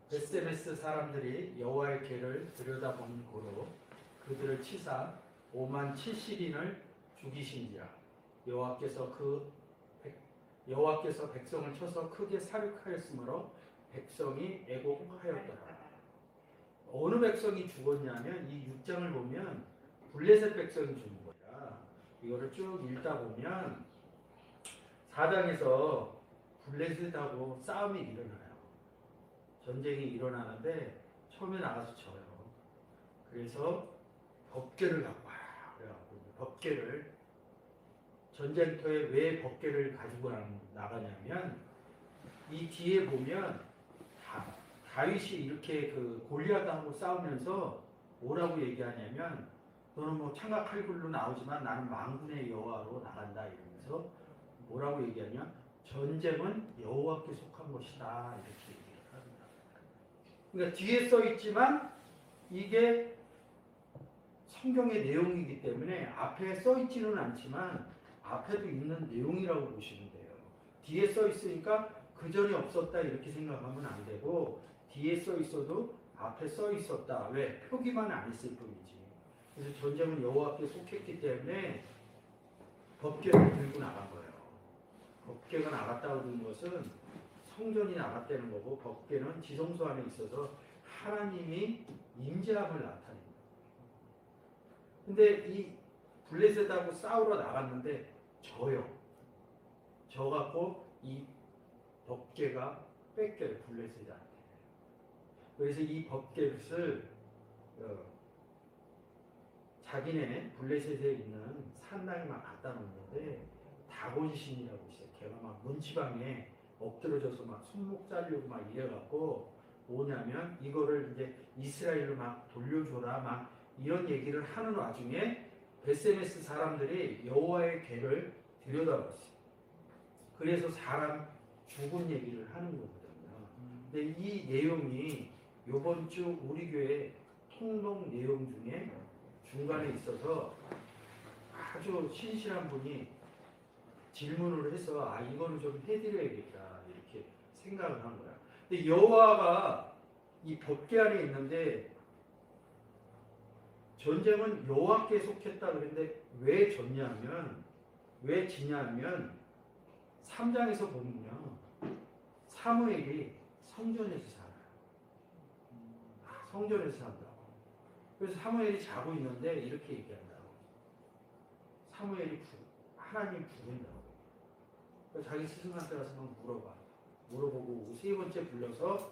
베세메스 사람들이 여호와의 궤를 들여다보는 고로 그들을 치사 5만 70인을 죽이신지라. 여호와께서 백성을 쳐서 크게 사륙하였으므로 백성이 애곡하였더라. 어느 백성이 죽었냐면 이 6장을 보면 블레셋 백성이 죽은 거야. 이거를 쭉 읽다 보면 4장에서 블레셋하고 싸움이 일어나요. 전쟁이 일어나는데 처음에 나가서 져요. 그래서 법궤를 갖고 와요. 그래갖고 법궤를 전쟁터에 왜 법궤를 가지고 나가냐면 이 뒤에 보면 다윗이 이렇게 그 골리앗하고 싸우면서 뭐라고 얘기하냐면 너는 뭐 창과 칼굴로 나오지만 나는 만군의 여호와로 나간다 이러면서 뭐라고 얘기하냐? 전쟁은 여호와께 속한 것이다 이렇게 얘기를 합니다. 그러니까 뒤에 써 있지만 이게 성경의 내용이기 때문에 앞에 써 있지는 않지만 앞에도 있는 내용이라고 보시면 돼요. 뒤에 써 있으니까 그 전에 없었다 이렇게 생각하면 안 되고 뒤에 써 있어도 앞에 써 있었다. 왜? 표기만 안 했을 뿐이지. 그래서 전쟁은 여호와께 속했기 때문에 법궤를 들고 나간 거예요. 법궤가 나갔다고 하는 것은 성전이 나갔다는 거고 법궤는 지성소 안에 있어서 하나님이 임재함을 나타냅니다. 근데 이 블레셋하고 싸우러 나갔는데 져요. 져갖고 이 법궤가 뺏겨요. 블레셋한테. 그래서 이 법궤를 자기네 블레셋에 있는 산당에 막 갖다 놓는데 다곤신이라고 있어요. 걔가 막 문지방에 엎드러져서 막 손목 자르고 막 이래갖고 뭐냐면 이거를 이제 이스라엘로 막 돌려줘라 막 이런 얘기를 하는 와중에 베세메스 사람들이 여호와의 궤를 들여다봤어요. 그래서 사람 죽은 얘기를 하는 거거든요. 근데 이 내용이 요번 주 우리 교회 통독 내용 중에 중간에 있어서 아주 신실한 분이 질문을 해서 이거는 좀 해드려야겠다 이렇게 생각을 한 거야. 근데 여호와가 이 법궤 안에 있는데 전쟁은 여호와께 속했다 그랬는데 왜 졌냐면 왜 지냐면 3장에서 보면요 사무엘이 성전에서 살아요. 성전에서 산다고. 그래서 사무엘이 자고 있는데 이렇게 얘기한다고. 사무엘이 하나님 죽은다고. 그래서 자기 스승한테 가서 막 물어보고 세 번째 불러서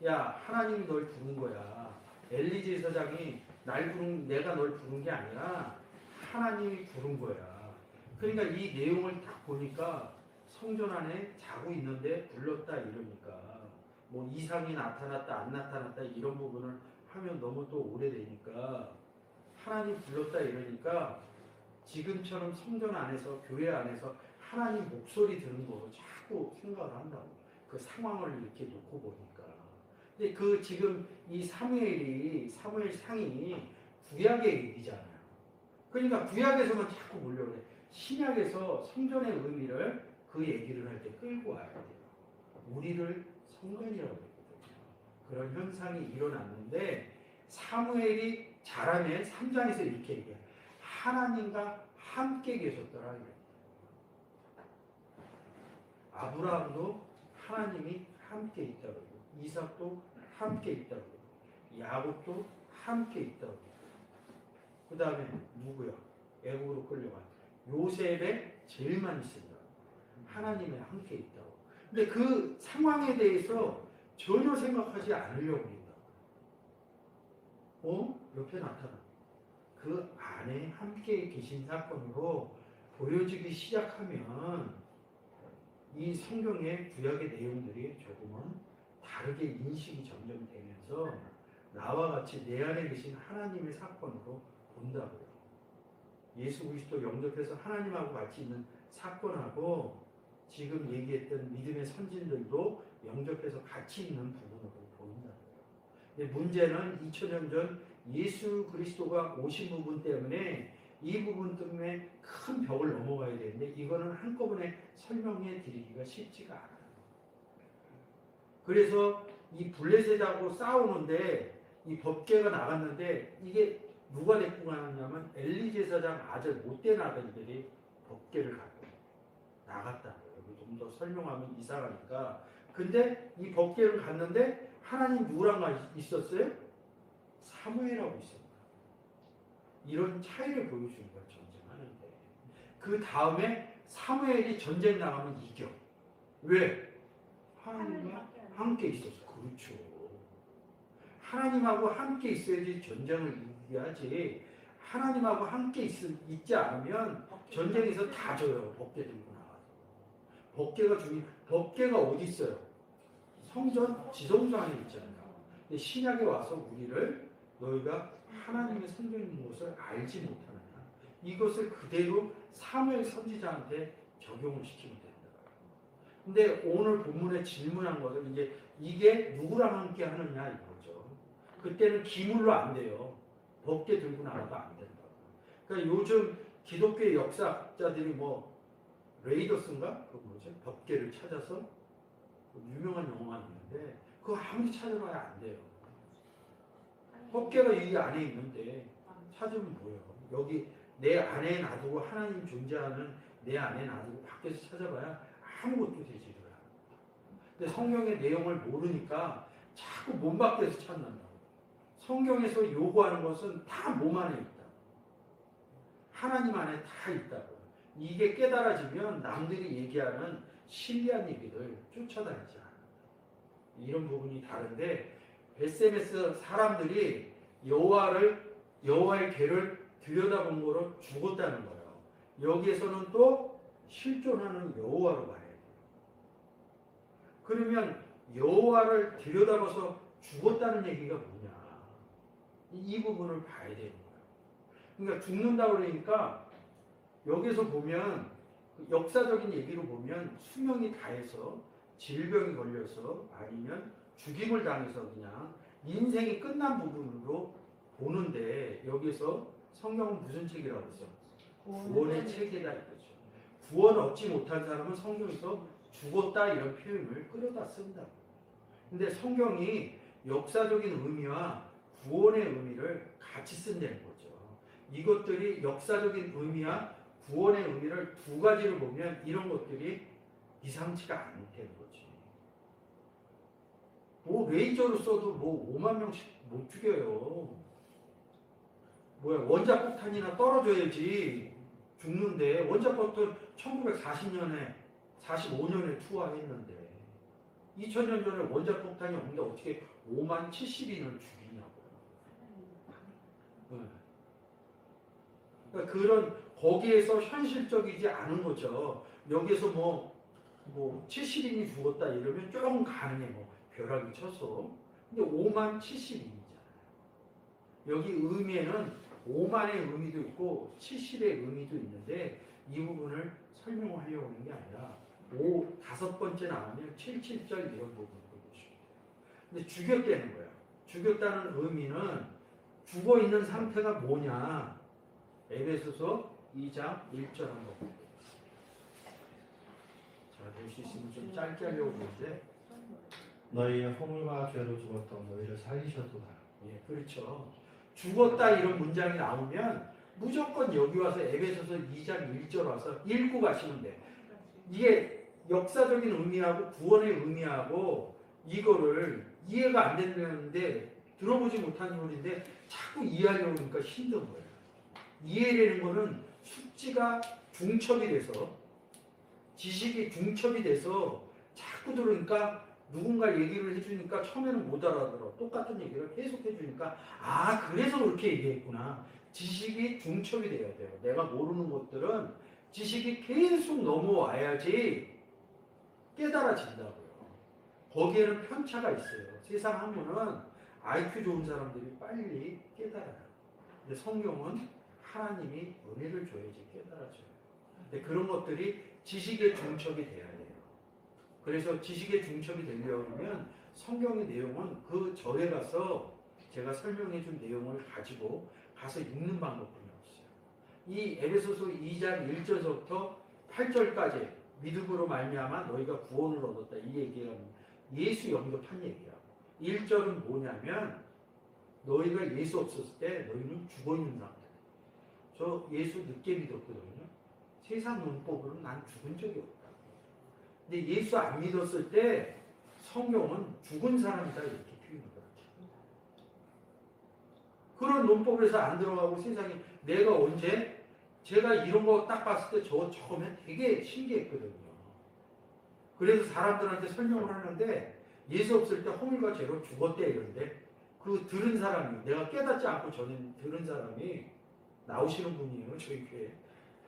야 하나님이 널 부른 거야. 엘리 제사장이 내가 널 부른 게 아니라 하나님이 부른 거야. 그러니까 이 내용을 딱 보니까 성전 안에 자고 있는데 불렀다 이러니까 뭐 이상이 나타났다 안 나타났다 이런 부분을 하면 너무 또 오래되니까 하나님 불렀다 이러니까 지금처럼 성전 안에서 교회 안에서 하나님 목소리 들은 거 자꾸 생각을 한다고. 그 상황을 이렇게 놓고 보니까. 근데 그 지금 이 사무엘상이 구약의 얘기잖아요. 그러니까 구약에서만 자꾸 몰려오래. 신약에서 성전의 의미를 그 얘기를 할 때 끌고 와야 돼요. 우리를 성전이라고 했거든요. 그런 현상이 일어났는데 사무엘이 잘하면 3장에서 이렇게 얘기해요. 하나님과 함께 계셨더라. 아브라함도 하나님이 함께 있다고 그러고 이삭도 함께 있다고 그러고 야곱도 함께 있다고 그러고 그 다음에 누구야? 애국으로 끌려간 요셉의 제일 많이 쓴다. 하나님이 함께 있다고. 근데 그 상황에 대해서 전혀 생각하지 않으려고 한다. 옆에 나타나. 그 안에 함께 계신 사건으로 보여지기 시작하면 이 성경의 구약의 내용들이 조금은 다르게 인식이 점점 되면서 나와 같이 내 안에 계신 하나님의 사건으로 본다고요. 예수 그리스도 영접해서 하나님하고 같이 있는 사건하고 지금 얘기했던 믿음의 선진들도 영접해서 같이 있는 부분으로 보인다고요. 근데 문제는 2000년 전 예수 그리스도가 오신 부분 때문에 이 부분 때문에 큰 벽을 넘어가야 되는데 이거는 한꺼번에 설명해 드리기가 쉽지가 않아요. 그래서 이 블레셋하고 싸우는데 이 법궤가 나갔는데 이게 누가 데리고 가느냐면 엘리 제사장 아들 못된 아들들이 법궤를 갖고 나갔다고요. 여기 좀 더 설명하면 이상하니까. 근데 이 법궤를 갔는데 하나님 누구랑 있었어요? 사무엘하고 있었다. 이런 차이를 보여주는 거야, 전쟁하는데. 그 다음에 사무엘이 전쟁 나가면 이겨. 왜? 하나님과 함께 있었어. 그렇죠. 하나님하고 함께 있어야지 전쟁을 이겨야지. 하나님하고 함께 있지 않으면 전쟁에서 다 져요. 법궤 들고 나가서. 법궤가 법궤가 어디 있어요? 성전 지성소 안에 있잖아요. 근데 신약에 와서 우리를 너희가 하나님의 성전에 있는 것을 알지 못하느냐. 이것을 그대로 사무엘 선지자한테 적용을 시키면 된다. 근데 오늘 본문에 질문한 것은 이제 이게 누구랑 함께 하느냐 이거죠. 그때는 기물로 안 돼요. 법궤 들고 나가도 안 된다. 그러니까 요즘 기독교의 역사학자들이 뭐 레이더스인가? 그 뭐지? 법궤를 찾아서 유명한 영화가 있는데 그거 아무리 찾아봐야 안 돼요. 법궤가 이 안에 있는데 찾으면 뭐예요? 여기 내 안에 놔두고 하나님 존재하는 내 안에 놔두고 밖에서 찾아봐야 아무것도 되지를 않아요. 근데 성경의 내용을 모르니까 자꾸 몸 밖에서 찾는다고. 성경에서 요구하는 것은 다 몸 안에 있다. 하나님 안에 다 있다고. 이게 깨달아지면 남들이 얘기하는 신비한 얘기를 쫓아다니지 않아요. 이런 부분이 다른데 베세메스 사람들이 여호와의 궤를 들여다본 거로 죽었다는 거예요. 여기에서는 또 실존하는 여호와로 봐야 돼요. 그러면 여호와를 들여다봐서 죽었다는 얘기가 뭐냐? 이 부분을 봐야 되는 거예요. 그러니까 죽는다고 그러니까 여기서 보면 역사적인 얘기로 보면 수명이 다해서 질병이 걸려서 아니면 죽임을 당해서 그냥 인생이 끝난 부분으로 보는데 여기서 성경은 무슨 책이라고 했어? 구원의 책이다 이거죠. 구원 얻지 못한 사람은 성경에서 죽었다 이런 표현을 끌어다 쓴다. 근데 성경이 역사적인 의미와 구원의 의미를 같이 쓴다는 거죠. 이것들이 역사적인 의미와 구원의 의미를 두 가지로 보면 이런 것들이 이상치가 않다는 거지. 뭐 레이저로 써도 뭐 5만 명씩 못 죽여요. 뭐야 원자폭탄이나 떨어져야지 죽는데 원자폭탄 1940년에 45년에 투하했는데 2000년 전에 원자폭탄이 없는데 어떻게 5만 70인을 죽이냐고요. 네. 그러니까 그런 거기에서 현실적이지 않은 거죠. 여기서 뭐 70인이 죽었다 이러면 조금 가능해. 뭐 벼락이 쳐서. 근데 5만 70인이잖아요. 여기 의미에는 5만의 의미도 있고 70의 의미도 있는데 이 부분을 설명하려고 하는 게 아니라 다섯 번째 나오면 77절 이런 부분을 보시면 돼요. 근데 죽였다는 거예요. 죽였다는 의미는 죽어 있는 상태가 뭐냐? 에베소서 2장 1절 한번 볼게요. 자, 될 수 있으면 좀 짧게 하려고 보는데 너희의 허물과 죄로 죽었던 너희를 살리셨도다. 예, 그렇죠. 죽었다 이런 문장이 나오면 무조건 여기 와서 에베소서 2장 1절 와서 읽고 가시면 돼요. 이게 역사적인 의미하고 구원의 의미하고 이거를 이해가 안 되는데 들어보지 못한 소리인데 자꾸 이해하려고 하니까 힘든 거예요. 이해되는 거는 숙지가 중첩이 돼서 지식이 중첩이 돼서 자꾸 들으니까 누군가 얘기를 해주니까 처음에는 못 알아들어. 똑같은 얘기를 계속 해주니까 그래서 그렇게 얘기했구나. 지식이 중첩이 돼야 돼요. 내가 모르는 것들은 지식이 계속 넘어와야지 깨달아진다고요. 거기에는 편차가 있어요. 세상 학문은 IQ 좋은 사람들이 빨리 깨달아요. 근데 성경은 하나님이 은혜를 줘야지 깨달아져요. 근데 그런 것들이 지식의 중첩이 돼야 돼요. 그래서 지식의 중첩이 되려면 성경의 내용은 그 절에 가서 제가 설명해 준 내용을 가지고 가서 읽는 방법뿐이 없어요. 이 에베소서 2장 1절부터 8절까지 믿음으로 말미암아 너희가 구원을 얻었다. 이 얘기가 예수 영접한 얘기야. 1절은 뭐냐면 너희가 예수 없었을 때 너희는 죽어있는 상태. 저 예수 늦게 믿었거든요. 세상 논법으로는 난 죽은 적이 없다. 근데 예수 안 믿었을 때 성경은 죽은 사람이다 이렇게 표현하더라고요. 그런 논법에서 안 들어가고 세상에 내가 언제 제가 이런 거 딱 봤을 때 저 처음에 되게 신기했거든요. 그래서 사람들한테 설명을 하는데 예수 없을 때 허물과 죄로 죽었대 이런데 그 들은 사람이 내가 깨닫지 않고 전에 들은 사람이 나오시는 분이에요. 저희 교회.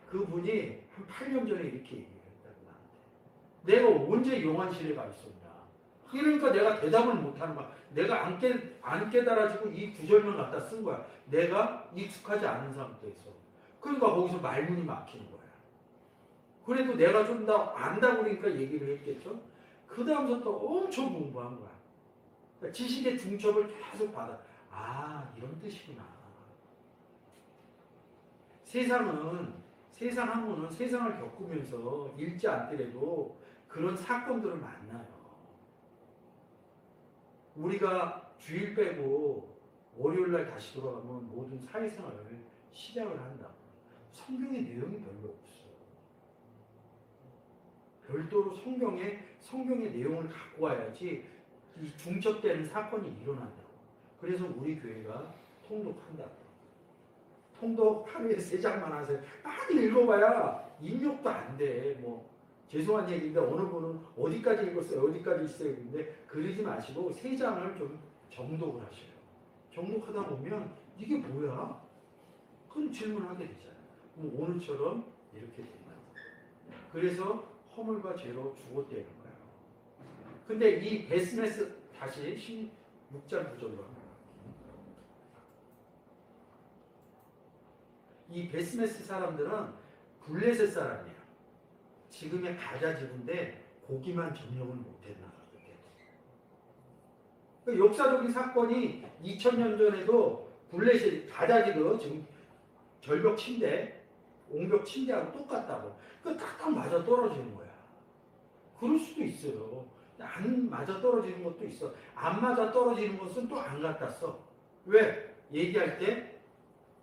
그분이 한 8년 전에 이렇게 얘기했다고 나한테. 내가 언제 용안실에 가 있었냐. 그러니까 내가 대답을 못하는 거야. 내가 안 깨달아지고 이 구절만 갖다 쓴 거야. 내가 익숙하지 않은 상태에서. 그러니까 거기서 말문이 막히는 거야. 그래도 내가 좀 더 안다 그러니까 얘기를 했겠죠. 그 다음부터 또 엄청 공부한 거야. 그러니까 지식의 중첩을 계속 받아. 아, 이런 뜻이구나. 세상 학문은 세상을 겪으면서 읽지 않더라도 그런 사건들을 만나요. 우리가 주일 빼고 월요일날 다시 돌아가면 모든 사회생활을 시작을 한다. 성경의 내용이 별로 없어. 별도로 성경의 내용을 갖고 와야지 이 중첩되는 사건이 일어난다고. 그래서 우리 교회가 통독한다고. 통독 하루에 3장만 하세요. 많이 읽어봐야 입력도 안 돼. 뭐 죄송한 얘기인데 어느 분은 어디까지 읽었어요? 어디까지 있어요? 근데 그러지 마시고 3장을 좀 정독을 하셔요. 정독하다 보면 이게 뭐야? 그런 질문하게 되잖아요. 그럼 오늘처럼 이렇게 된다. 그래서 허물과 죄로 죽었다는 거예요. 근데 이 베스메스 다시 16장 9절로 합니다. 이 베스메스 사람들은 블레셋 사람이에요. 지금의 가자 지구인데 고기만 점령을 못했나 그렇게. 그러니까 역사적인 사건이 2000년 전에도 블레셋 가자 지구 지금 절벽 침대, 옹벽 침대하고 똑같다고. 그 딱딱 맞아 떨어지는 거야. 그럴 수도 있어요. 안 맞아 떨어지는 것도 있어. 안 맞아 떨어지는 것은 또 안 갖다 써. 왜? 얘기할 때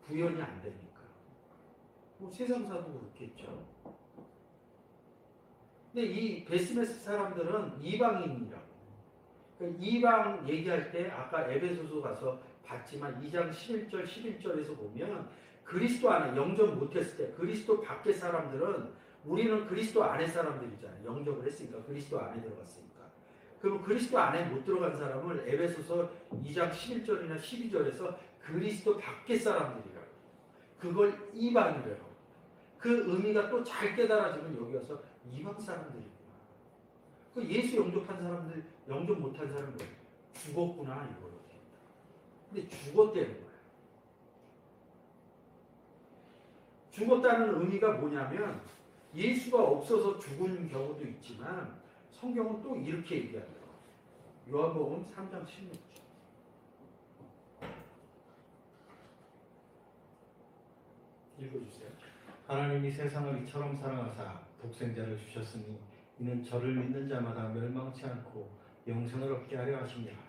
구현이 안 되니까. 뭐 세상사도 그렇겠죠. 근데 이 베스메스 사람들은 이방인이라고. 그러니까 이방 얘기할 때 아까 에베소서 가서 봤지만 2장 11절에서 보면 그리스도 안에 영접 못했을 때 그리스도 밖의 사람들은 우리는 그리스도 안의 사람들이잖아요. 영접을 했으니까 그리스도 안에 들어갔으니까. 그럼 그리스도 안에 못 들어간 사람을 에베소서 2장 11절이나 12절에서 그리스도 밖의 사람들이라고. 그걸 이방이라고. 그 의미가 또 잘 깨달아지면 여기 와서 이방 사람들이구나. 그 예수 영접한 사람들, 영접 못한 사람은 죽었구나 이걸로 된다. 근데 죽었다는 거야. 죽었다는 의미가 뭐냐면 예수가 없어서 죽은 경우도 있지만 성경은 또 이렇게 얘기하더라고요. 요한복음 3장 16절. 읽어주세요. 하나님이 세상을 이처럼 사랑하사 독생자를 주셨으니 이는 저를 믿는 자마다 멸망치 않고 영생을 얻게 하려 하십니다.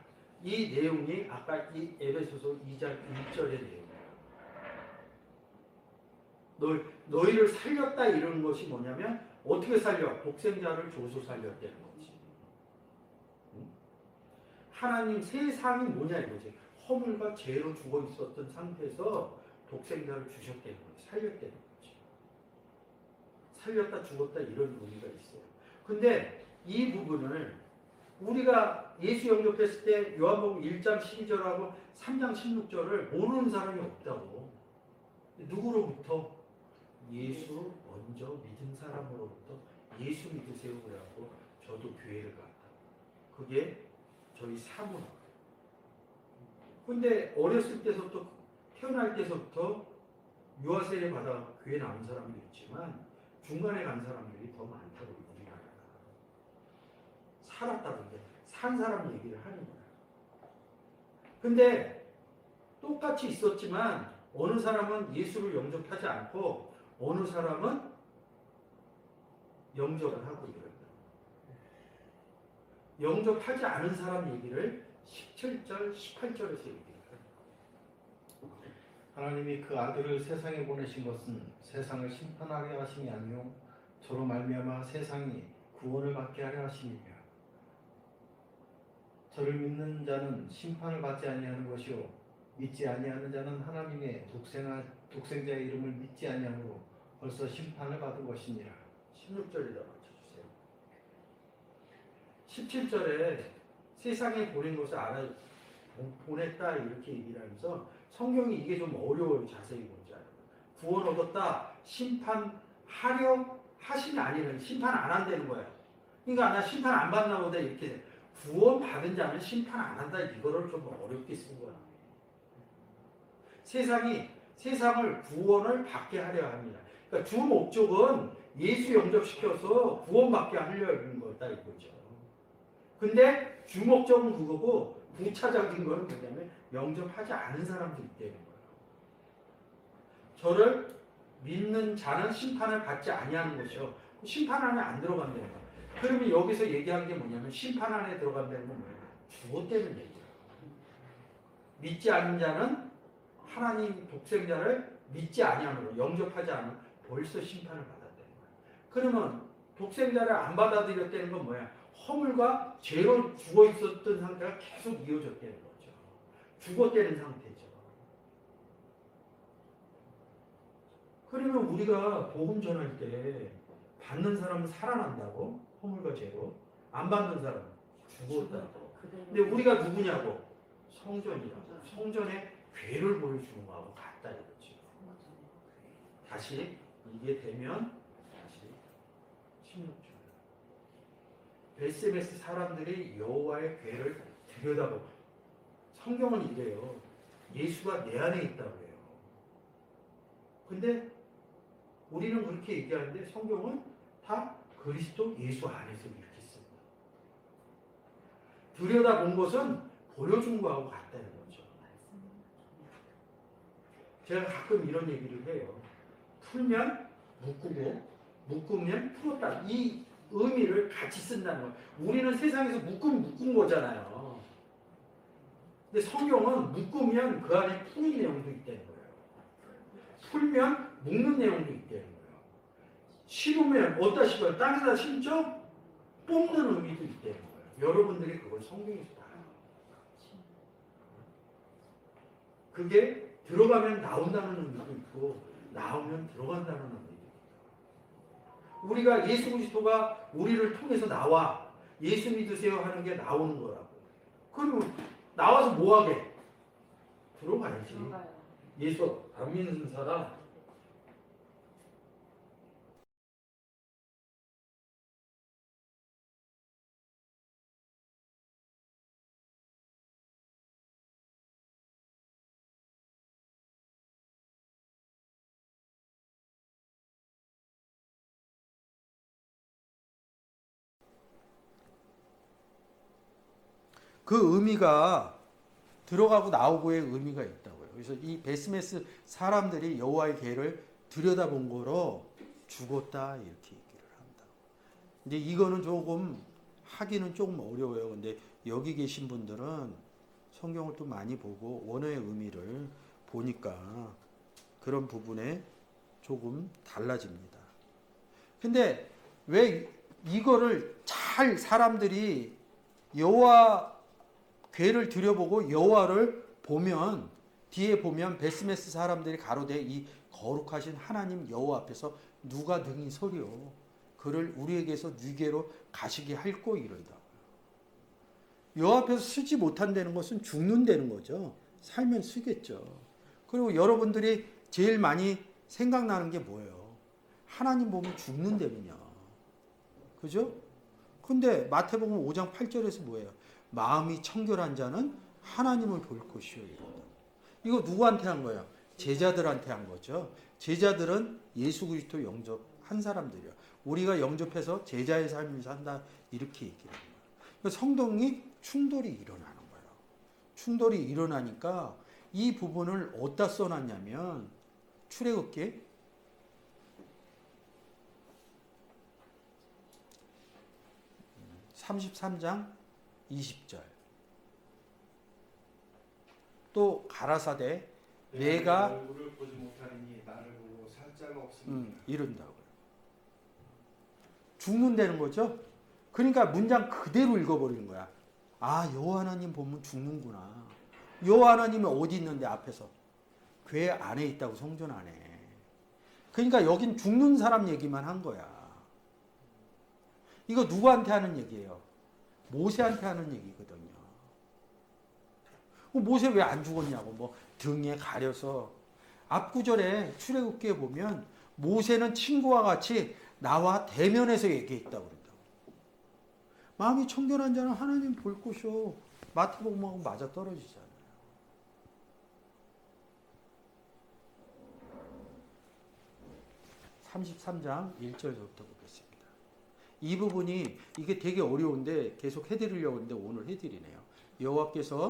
이 내용이 아까 이 에베소서 2장 1절의 내용이에요. 너희를 살렸다 이런 것이 뭐냐면 어떻게 살려? 독생자를 줘서 살렸다는 거지. 하나님 세상이 뭐냐 이거지. 허물과 죄로 죽어 있었던 상태에서 독생자를 주셨다는 거지. 살렸다는 거지. 살렸다 죽었다 이런 의미가 있어요. 근데 이 부분을 우리가 예수 영접했을 때 요한복음 1장 12절하고 3장 16절을 모르는 사람이 없다고. 누구로부터? 예수 먼저 믿은 사람으로부터 예수 믿으세요 그래갖고 저도 교회를 갔다. 그게 저희 사문화. 근데 어렸을 때부터 태어날 때서부터 유아 세례 받아 교회 나온 사람도 있지만 중간에 간 사람들이 더 많다고 우리나라가. 살았다던데 산 사람 얘기를 하는 거야. 근데 똑같이 있었지만 어느 사람은 예수를 영접하지 않고 어느 사람은 영접을 하고 이런다. 영접하지 않은 사람 얘기를 17절, 18절에서 얘기해요. 하나님이 그 아들을 세상에 보내신 것은 세상을 심판하게 하심이 아니요 저로 말미암아 세상이 구원을 받게 하려 하심이며 저를 믿는 자는 심판을 받지 아니하는 것이요 믿지 아니하는 자는 하나님의 독생자의 이름을 믿지 아니하므로 벌써 심판을 받은 것이니라. 16절에다 맞춰주세요. 17절에 세상에 보낸 것을 알아 보냈다 이렇게 얘기를 하면서 성경이 이게 좀 어려워요. 자세히 보지 않아요. 구원 얻었다 심판하려 하심이 아니라 심판 안 한다는 거예요. 그러니까 나 심판 안 받나 보다 이렇게 구원 받은 자는 심판 안 한다 이거를 좀 어렵게 쓴 거야. 세상을 구원을 받게 하려 합니다. 그러니까 주 목적은 예수 영접시켜서 구원받게 하려는 거다 이거죠. 근데 주 목적은 그거고 부차적인 거는 뭐냐면 영접하지 않은 사람도 있다는 거예요. 저를 믿는 자는 심판을 받지 아니하는 것이요. 심판 안에 안 들어간다는 거예요. 그러면 여기서 얘기한 게 뭐냐면 심판 안에 들어간다는 건 뭐예요? 죽었다는 얘기예요. 믿지 않는 자는 하나님 독생자를 믿지 아니함으로 영접하지 않으면 벌써 심판을 받았다는 거예요. 그러면 독생자를 안 받아들였다는 건 뭐야? 허물과 죄로 죽어 있었던 상태가 계속 이어졌다는 거죠. 죽었다는 상태죠. 그러면 우리가 복음 전할 때 받는 사람은 살아난다고? 허물과 죄로. 안 받는 사람은 죽었다고. 근데 우리가 누구냐고? 성전이라고. 성전에 괴를 보여주는 거하고 같다 이거죠. 다시 이게 되면 다시 16절. 베스메스 사람들이 여호와의 괴를 들여다보고 성경은 이래요. 예수가 내 안에 있다고 해요. 근데 우리는 그렇게 얘기하는데 성경은 다 그리스도 예수 안에서 이렇게 씁니다. 들여다본 것은 보여준 거하고 같다는 거죠. 제가 가끔 이런 얘기를 해요. 풀면 묶고 묶으면 풀었다. 이 의미를 같이 쓴다는 거예요. 우리는 세상에서 묶은 거잖아요. 근데 성경은 묶으면 그 안에 푸는 내용도 있다는 거예요. 풀면 묶는 내용도 있다는 거예요. 심으면 어디다 심어요? 땅에다 심죠? 뽑는 의미도 있다는 거예요. 여러분들이 그걸 성경에서 다 알아요. 그게 들어가면 나온다는 의미도 있고 나오면 들어간다는 의미도 있고 우리가 예수 그리스도가 우리를 통해서 나와 예수 믿으세요 하는 게 나오는 거라고. 그러면 나와서 뭐 하게? 들어가야지. 예수 안 믿는 사람 그 의미가 들어가고 나오고의 의미가 있다고요. 그래서 이 베스메스 사람들이 여호와의 궤를 들여다본 거로 죽었다 이렇게 얘기를 한다. 근데 이거는 조금 하기는 조금 어려워요. 근데 여기 계신 분들은 성경을 또 많이 보고 원어의 의미를 보니까 그런 부분에 조금 달라집니다. 근데 왜 이거를 잘 사람들이 여호와 궤를 들여보고 여호와를 보면 뒤에 보면 베스메스 사람들이 가로되 이 거룩하신 하나님 여호와 앞에서 누가 능히 서리요 그를 우리에게서 뉘게로 가시게 할꼬 이러이다. 여호와 앞에서 쓰지 못한다는 것은 죽는다는 거죠. 살면 쓰겠죠. 그리고 여러분들이 제일 많이 생각나는 게 뭐예요? 하나님 보면 죽는다면요. 그죠? 근데 마태복음 5장 8절에서 뭐예요? 마음이 청결한 자는 하나님을 볼 것이요 이러다. 이거 누구한테 한 거예요? 제자들한테 한 거죠. 제자들은 예수 그리스도 영접한 사람들이요. 우리가 영접해서 제자의 삶을 산다 이렇게 얘기를 해요. 그러니까 성경이 충돌이 일어나는 거예요. 충돌이 일어나니까 이 부분을 어디다 써놨냐면 출애굽기 33장 20절. 또 가라사대 내가 얼굴을 보지 못하리니 나를 보고 살 자가 없습니다. 이른다고요. 죽는다는 거죠. 그러니까 문장 그대로 읽어버리는 거야. 아, 여호와 하나님 보면 죽는구나. 여호와 하나님이 어디 있는데 앞에서 궤 안에 있다고 성전 안에. 그러니까 여긴 죽는 사람 얘기만 한 거야. 이거 누구한테 하는 얘기예요? 모세한테 하는 얘기거든요. 모세 왜 안 죽었냐고 뭐 등에 가려서 앞구절에 출애굽기에 보면 모세는 친구와 같이 나와 대면해서 얘기했다고 그런다고. 마음이 청결한 자는 하나님 볼 것이요. 마태복음하고 맞아 떨어지잖아요. (33장) 1절부터 보겠습니다. 이 부분이 이게 되게 어려운데 계속 해드리려고 했는데 오늘 해드리네요. 여호와께서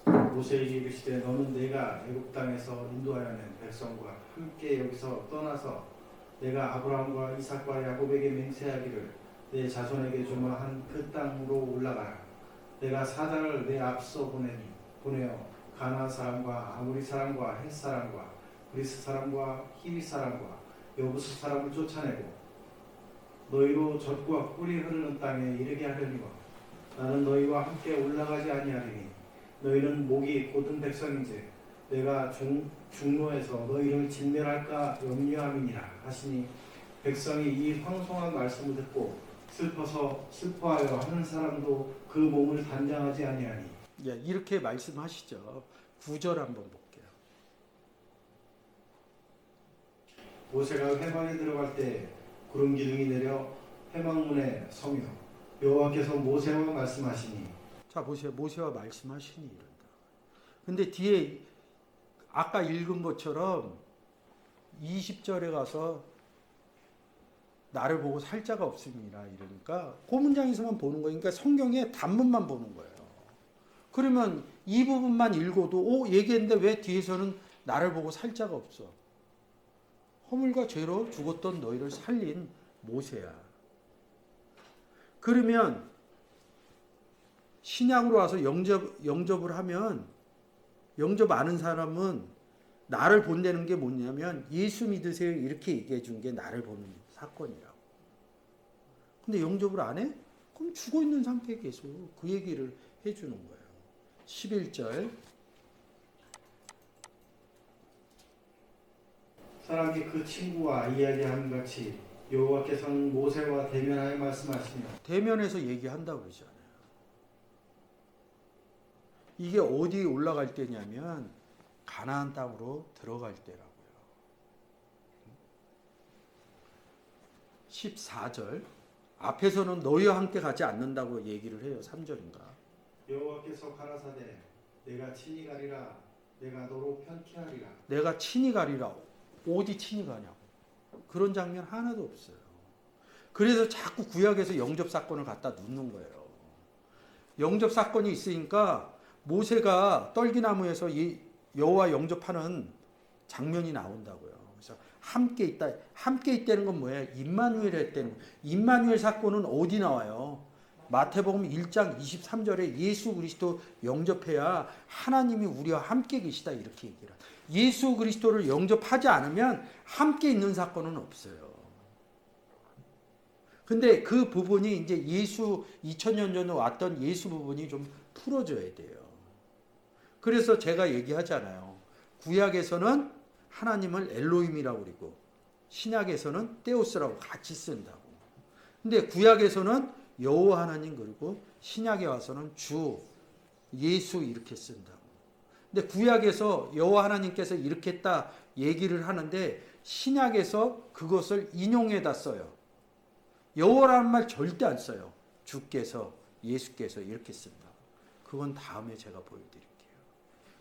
모세에게 이르시되 너는 내가 애굽 땅에서 인도하여 낸 백성과 함께 여기서 떠나서 내가 아브라함과 이삭과 야곱에게 맹세하기를 내 자손에게 주마 한 그 땅으로 올라가라. 내가 사자를 내 앞서 보내어 가나안 사람과 아모리 사람과 헷 사람과 그리스 사람과 히비 사람과 여부스 사람을 쫓아내고 너희로 젖과 꿀이 흐르는 땅에 이르게 하려니와 나는 너희와 함께 올라가지 아니하리니 너희는 목이 곧은 백성인지 내가 중로에서 너희를 진멸할까 염려함이니라 하시니 백성이 이 황송한 말씀을 듣고 슬퍼하여 하는 사람도 그 몸을 단장하지 아니하니. 예, 이렇게 말씀하시죠. 9절 한번 볼게요. 모세가 회막에 들어갈 때 구름 기둥이 내려 회막문에 서며 여호와께서 모세와 말씀하시니. 자 보세요. 모세와 말씀하시니 이런다. 근데 뒤에 아까 읽은 것처럼 20절에 가서 나를 보고 살 자가 없습니다. 이러니까 그 문장에서만 보는 거니까 성경의 단문만 보는 거예요. 그러면 이 부분만 읽어도 얘기했는데 왜 뒤에서는 나를 보고 살 자가 없어? 허물과 죄로 죽었던 너희를 살린 모세야. 그러면 신약으로 와서 영접을 하면 영접 아는 사람은 나를 본다는 게 뭐냐면 예수 믿으세요 이렇게 얘기해 준 게 나를 보는 사건이라고. 근데 영접을 안 해? 그럼 죽어 있는 상태에 계속 그 얘기를 해주는 거예요. 11절 사람이 그 친구와 이야기하는 같이 여호와께서는 모세와 대면하여 말씀하시며. 대면해서 얘기한다고 그러잖아요. 이게 어디 올라갈 때냐면 가나안 땅으로 들어갈 때라고요. 14절 앞에서는 너희와 함께 가지 않는다고 얘기를 해요. 3절인가. 여호와께서 가라사대 내가 친히 가리라 내가 너로 편케 하리라. 내가 친히 가리라. 어디 친히 가냐고. 그런 장면 하나도 없어요. 그래서 자꾸 구약에서 영접 사건을 갖다 놓는 거예요. 영접 사건이 있으니까 모세가 떨기나무에서 여호와 영접하는 장면이 나온다고요. 그래서 함께 있다. 함께 있다는 건 뭐예요? 임마누엘 했다는 거예요. 임마누엘 사건은 어디 나와요? 마태복음 1장 23절에 예수 그리스도 영접해야 하나님이 우리와 함께 계시다 이렇게 얘기를 해요. 예수 그리스도를 영접하지 않으면 함께 있는 사건은 없어요. 근데 그 부분이 이제 예수 2000년 전에 왔던 예수 부분이 좀 풀어져야 돼요. 그래서 제가 얘기하잖아요. 구약에서는 하나님을 엘로힘이라고 그러고 신약에서는 데오스라고 같이 쓴다고. 근데 구약에서는 여호와 하나님 그리고 신약에 와서는 주 예수 이렇게 쓴다고. 근데 구약에서 여호와 하나님께서 이렇게 했다 얘기를 하는데 신약에서 그것을 인용해다 써요. 여호와라는 말 절대 안 써요. 주께서 예수께서 이렇게 쓴다. 그건 다음에 제가 보여드릴게요.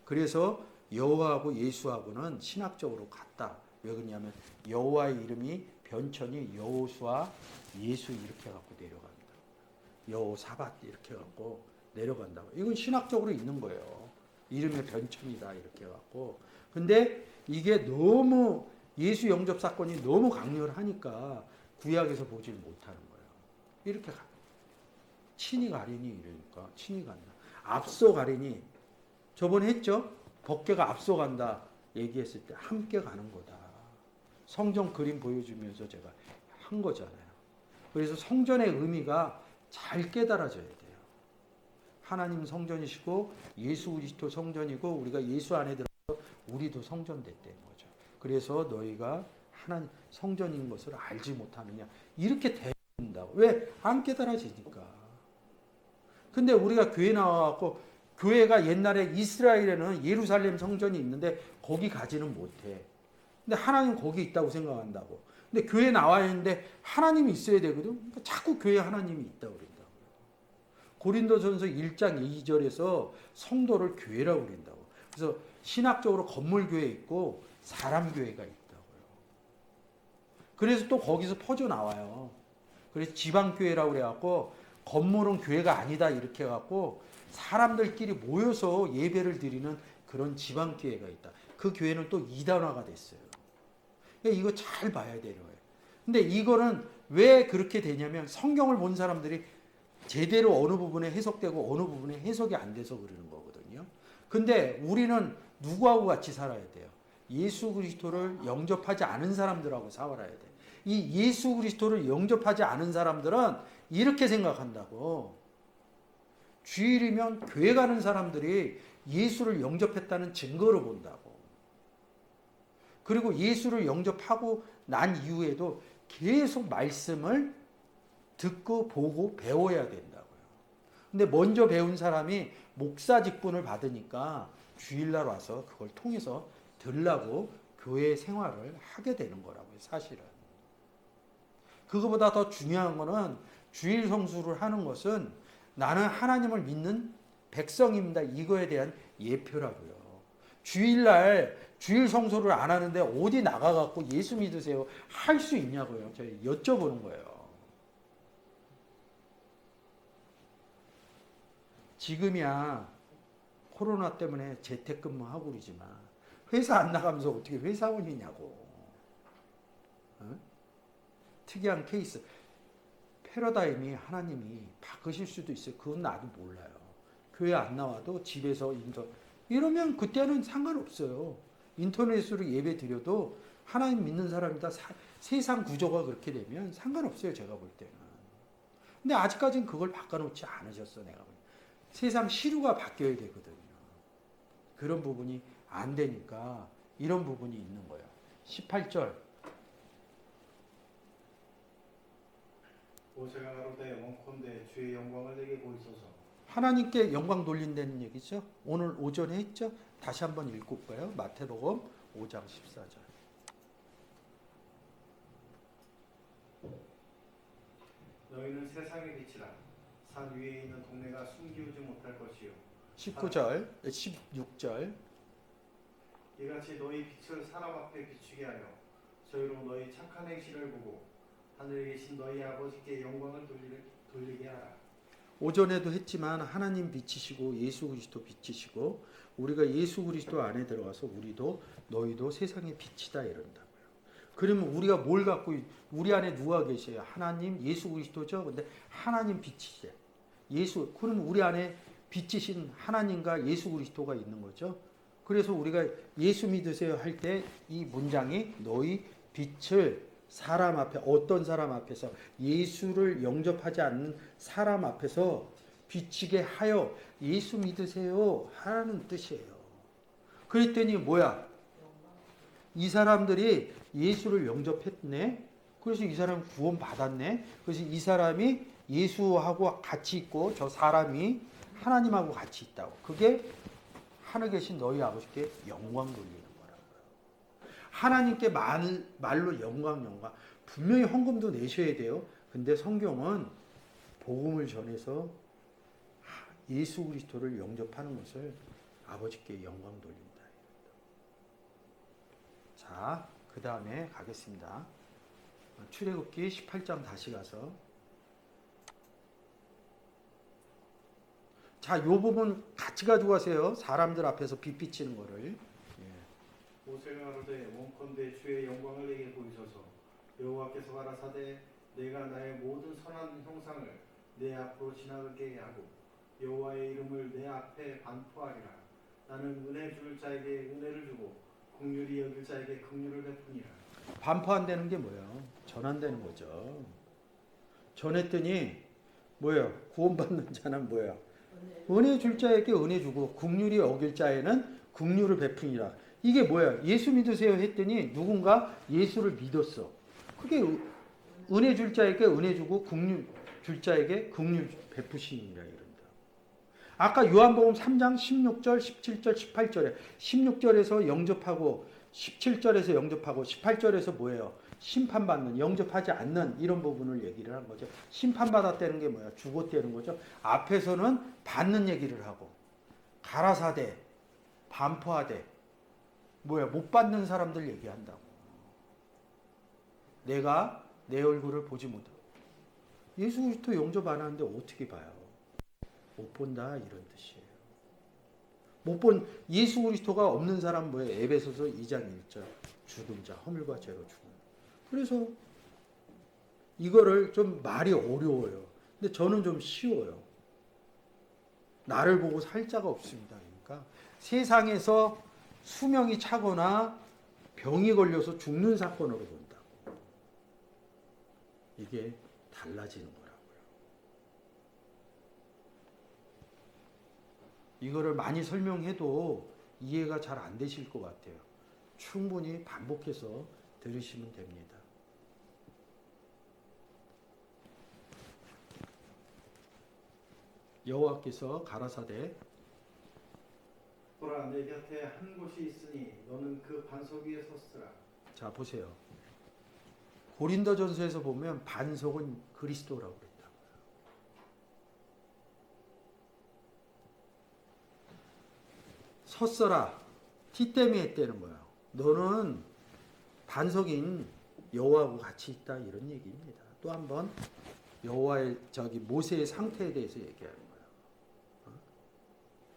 그래서 여호와하고 예수하고는 신학적으로 같다. 왜 그러냐면 여호와의 이름이 변천이 여호수아 예수 이렇게 갖고 내려갑니다. 여호사밧 이렇게 갖고 내려간다고. 이건 신학적으로 있는 거예요. 이름의 변천이다 이렇게 갖고. 근데 이게 너무 예수 영접 사건이 너무 강렬 하니까 구약에서 보질 못하는 거예요. 이렇게 가. 친히 가리니 이러니까 친히 간다. 앞서가리니 저번에 했죠? 법궤가 앞서간다 얘기했을 때 함께 가는 거다. 성전 그림 보여주면서 제가 한 거잖아요. 그래서 성전의 의미가 잘 깨달아져야 돼요. 하나님 성전이시고 예수 그리스도 성전이고 우리가 예수 안에 들어서 우리도 성전 됐다는 거죠. 그래서 너희가 하나님 성전인 것을 알지 못하느냐 이렇게 대한다고. 왜? 안 깨달아지니까. 근데 우리가 교회 나와갖고 교회가 옛날에 이스라엘에는 예루살렘 성전이 있는데 거기 가지는 못해. 근데 하나님 거기 있다고 생각한다고. 근데 교회 나와 있는데 하나님이 있어야 되거든. 그러니까 자꾸 교회 하나님이 있다고 그런다고요. 고린도전서 1장 2절에서 성도를 교회라고 그런다고. 그래서 신학적으로 건물 교회 있고 사람 교회가 있다고요. 그래서 또 거기서 퍼져 나와요. 그래서 지방 교회라고 그래갖고 건물은 교회가 아니다 이렇게 해갖고 사람들끼리 모여서 예배를 드리는 그런 지방 교회가 있다. 그 교회는 또 이단화가 됐어요. 이거 잘 봐야 되는 거예요. 근데 이거는 왜 그렇게 되냐면 성경을 본 사람들이 제대로 어느 부분에 해석되고 어느 부분에 해석이 안 돼서 그러는 거거든요. 근데 우리는 누구하고 같이 살아야 돼요? 예수 그리스도를 영접하지 않은 사람들하고 살아야 돼. 이 예수 그리스도를 영접하지 않은 사람들은 이렇게 생각한다고. 주일이면 교회 가는 사람들이 예수를 영접했다는 증거를 본다고. 그리고 예수를 영접하고 난 이후에도 계속 말씀을 듣고 보고 배워야 된다고요. 근데 먼저 배운 사람이 목사 직분을 받으니까 주일날 와서 그걸 통해서 들라고 교회 생활을 하게 되는 거라고요, 사실은. 그거보다 더 중요한 거는 주일 성수를 하는 것은 나는 하나님을 믿는 백성입니다. 이거에 대한 예표라고요. 주일날 주일 성소를 안 하는데 어디 나가갖고 예수 믿으세요 할 수 있냐고요. 저희 여쭤보는 거예요. 지금이야 코로나 때문에 재택근무하고 그러지만 회사 안 나가면서 어떻게 회사원이냐고. 어? 특이한 케이스. 패러다임이 하나님이 바꾸실 수도 있어요. 그건 나도 몰라요. 교회 안 나와도 집에서 이러면 그때는 상관없어요. 인터넷으로 예배 드려도 하나님 믿는 사람이다. 세상 구조가 그렇게 되면 상관없어요. 제가 볼 때는. 근데 아직까지는 그걸 바꿔놓지 않으셨어. 내가 보니. 세상 시류가 바뀌어야 되거든요. 그런 부분이 안 되니까 이런 부분이 있는 거예요. 18절. 모세가 가로되 원컨대 주의 영광을 내게 보이소서. 하나님께 영광 돌린다는 얘기죠. 오늘 오전에 했죠. 다시 한번 읽을까요? 마태복음 5장 14절. 너희는 세상의 빛이라. 산 위에 있는 동네가 숨기우지 못할 것이요. 19절, 16절. 이같이 너희 빛을 사람 앞에 비추게 하며 저희로 너희 착한 행실을 보고 하늘에 계신 너희 아버지께 영광을 돌리게 하라. 오전에도 했지만 하나님 빛이시고 예수 그리스도 빛이시고 우리가 예수 그리스도 안에 들어가서 우리도 너희도 세상의 빛이다 이런다고요. 그러면 우리가 뭘 갖고 우리 안에 누가 계셔요? 하나님, 예수 그리스도죠. 근데 하나님 빛이죠. 예수. 그러면 우리 안에 빛이신 하나님과 예수 그리스도가 있는 거죠. 그래서 우리가 예수 믿으세요 할 때 이 문장이 너희 빛을 사람 앞에 어떤 사람 앞에서 예수를 영접하지 않는 사람 앞에서 비치게 하여 예수 믿으세요 하라는 뜻이에요. 그랬더니 뭐야? 이 사람들이 예수를 영접했네. 그래서 이 사람 구원 받았네. 그래서 이 사람이 예수하고 같이 있고 저 사람이 하나님하고 같이 있다고. 그게 하늘에 계신 너희 아버지께 영광 돌리는 거라고요. 하나님께 말로 영광. 분명히 헌금도 내셔야 돼요. 근데 성경은 복음을 전해서 예수 그리스도를 영접하는 것을 아버지께 영광 돌린다. 자, 그 다음에 가겠습니다. 출애굽기 18장 다시 가서. 자, 요 부분 같이 가지고 가세요. 사람들 앞에서 빛 비치는 거를. 모세가 가로되 원컨대 주의 영광을 내게 보이소서. 여호와께서 가라사대 내가 나의 모든 선한 형상을 내 앞으로 지나가게 하고 여호와의 이름을 내 앞에 반포하리라. 나는 은혜 줄 자에게 은혜를 주고 긍휼히 여길 자에게 긍휼을 베푸니라. 반포한다는 게 뭐예요? 전한다는 거죠. 전했더니 뭐예요? 구원받는 자는 뭐예요? 은혜 줄 자에게 은혜 주고 긍휼히 여길 자에는 긍휼을 베푸니라. 이게 뭐야? 예수 믿으세요 했더니 누군가 예수를 믿었어. 그게 은혜 줄 자에게 은혜 주고 긍휼 줄 자에게 긍휼 베푸시니라 이런다. 아까 요한복음 3장 16절, 17절, 18절에 16절에서 영접하고 17절에서 영접하고 18절에서 뭐예요? 심판받는, 영접하지 않는 이런 부분을 얘기를 한 거죠. 심판받았다는 게 뭐야? 죽었다는 거죠. 앞에서는 받는 얘기를 하고 가라사대, 반포하되 뭐야? 못 받는 사람들 얘기한다고. 내가 내 얼굴을 보지 못하고 예수 그리스도 영접 안 하는데 어떻게 봐요? 못 본다 이런 뜻이에요. 못 본 예수 그리스도가 없는 사람 뭐예요? 에베소서 2장 1절 죽은 자 허물과 죄로 죽은. 그래서 이거를 좀 말이 어려워요. 근데 저는 좀 쉬워요. 나를 보고 살 자가 없습니다. 그러니까 세상에서 수명이 차거나 병이 걸려서 죽는 사건으로 본다고. 이게 달라지는 거라고요. 이거를 많이 설명해도 이해가 잘 안 되실 것 같아요. 충분히 반복해서 들으시면 됩니다. 여호와께서 가라사대 보라 내 곁에 한 곳이 있으니 너는 그 반석 위에 섰으라. 자 보세요. 고린도전서에서 보면 반석은 그리스도라고 그랬다. 섰어라. 티때미 했다는 거야. 너는 반석인 여호와하고 같이 있다 이런 얘기입니다. 또 한번 여호와의 모세의 상태에 대해서 얘기하는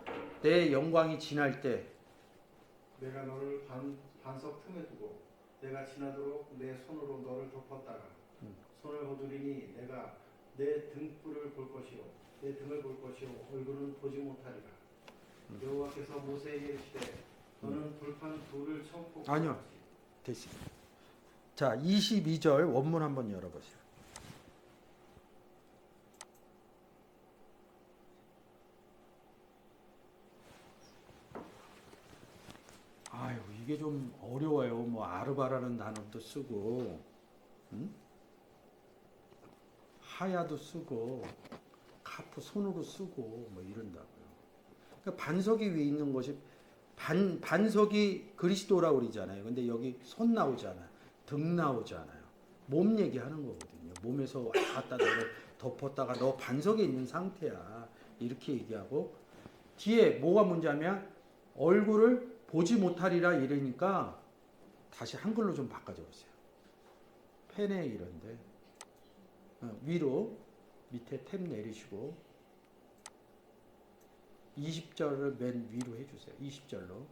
거야. 내 영광이 지날 때 내가 너를 반석 틈에 두고 내가 지나도록 내 손으로 너를 덮었다가 손을 거두리니 내가 내 등불을 볼 것이요 내 등을 볼 것이요 얼굴은 보지 못하리라. 여호와께서 모세에게 이르시되 너는 돌판 둘을 쳐고 아니요. 됐습니다. 자 22절 원문 한번 열어보세요. 아유 이게 좀 어려워요. 뭐 아르바라는 단어도 쓰고 하야도 쓰고 카프 손으로 쓰고 뭐 이런다고요. 그러니까 반석이 위에 있는 것이 반석이 그리스도라고 그러잖아요. 근데 여기 손 나오잖아요. 등 나오잖아요. 몸 얘기하는 거거든요. 몸에서 왔다 갔다 너를 덮었다가 너 반석에 있는 상태야. 이렇게 얘기하고 뒤에 뭐가 문제냐면 얼굴을 보지 못하리라 이러니까 다시 한글로 좀 바꿔줘 보세요. 펜에 이런데 위로 밑에 탭 내리시고 20절을 맨 위로 해주세요. 20절로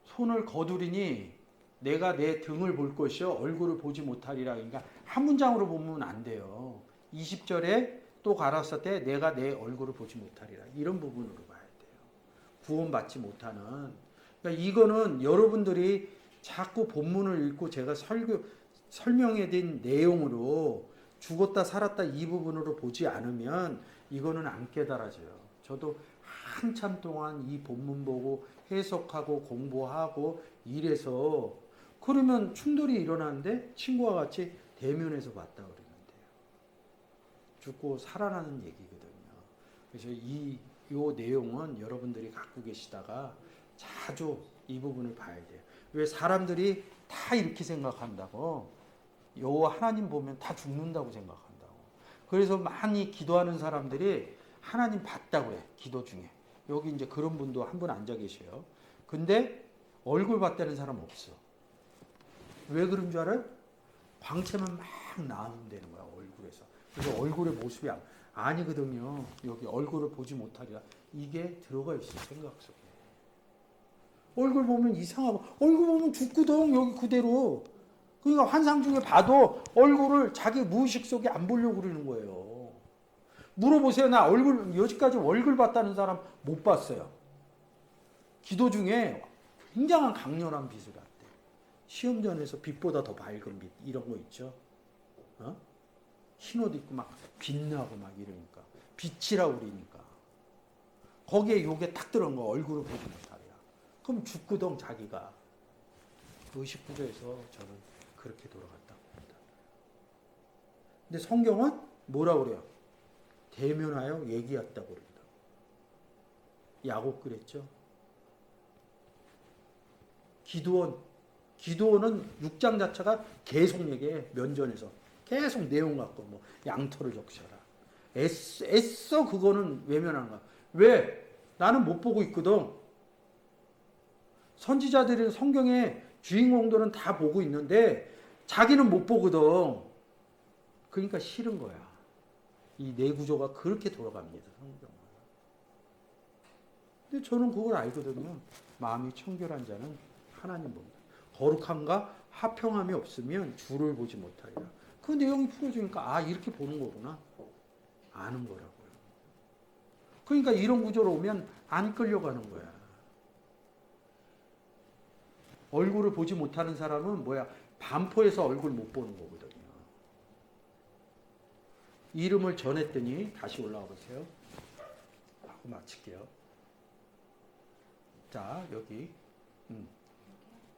손을 거두리니 내가 내 등을 볼 것이요 얼굴을 보지 못하리라. 그러니까 한 문장으로 보면 안 돼요. 20절에 또 가라사 때 내가 내 얼굴을 보지 못하리라. 이런 부분으로 봐야 돼요. 구원받지 못하는. 그러니까 이거는 여러분들이 자꾸 본문을 읽고 제가 설명해 드린 내용으로 죽었다 살았다 이 부분으로 보지 않으면 이거는 안 깨달아져요. 저도 한참 동안 이 본문 보고 해석하고 공부하고 이래서 그러면 충돌이 일어나는데 친구와 같이 대면해서 봤다 그러는데요. 죽고 살아나는 얘기거든요. 그래서 요 내용은 여러분들이 갖고 계시다가 자주 이 부분을 봐야 돼요. 왜 사람들이 다 이렇게 생각한다고? 여호와 하나님 보면 다 죽는다고 생각한다고. 그래서 많이 기도하는 사람들이 하나님 봤다고 해. 기도 중에. 여기 이제 그런 분도 한 분 앉아 계셔요. 근데 얼굴 봤다는 사람 없어. 왜 그런 줄 알아요? 광채만 막 나온다는 거야, 얼굴에서. 그래서 얼굴의 모습이 아니거든요. 여기 얼굴을 보지 못하리라. 이게 들어가 있어요, 생각 속에. 얼굴 보면 이상하고, 얼굴 보면 죽거든, 여기 그대로. 그러니까 환상 중에 봐도 얼굴을 자기 무의식 속에 안 보려고 그러는 거예요. 물어보세요. 나 얼굴 여지까지 얼굴 봤다는 사람 못 봤어요. 기도 중에 굉장한 강렬한 빛을 봤대. 시험 전에서 빛보다 더 밝은 빛 이런 거 있죠. 어? 흰 옷 입고 막 빛나고 막 이러니까 빛이라고 그러니까 거기에 요게 딱 들어간 거 얼굴을 보지 못하래요. 그럼 죽거든 자기가. 의식 구조에서 저는 그렇게 돌아갔다고 합니다. 근데 성경은 뭐라고 그래요? 대면하여 얘기했다고 그럽니다. 야곱 그랬죠. 기드온은 6장 자체가 계속 얘기해. 면전에서 계속 내용 갖고 뭐 양털을 적셔라. 애써 그거는 외면하는 거야. 왜? 나는 못 보고 있거든. 선지자들은 성경의 주인공들은 다 보고 있는데 자기는 못 보거든. 그러니까 싫은 거야. 이 내구조가 그렇게 돌아갑니다. 성경은. 근데 저는 그걸 알거든요. 마음이 청결한 자는 하나님 봅니다. 거룩함과 화평함이 없으면 주를 보지 못하리라. 그 내용이 풀어주니까 아 이렇게 보는 거구나. 아는 거라고요. 그러니까 이런 구조로 오면 안 끌려가는 거야. 얼굴을 보지 못하는 사람은 뭐야? 반포에서 얼굴 못 보는 거거든요. 이름을 전했더니 다시 올라와 보세요. 하고 마칠게요. 자 여기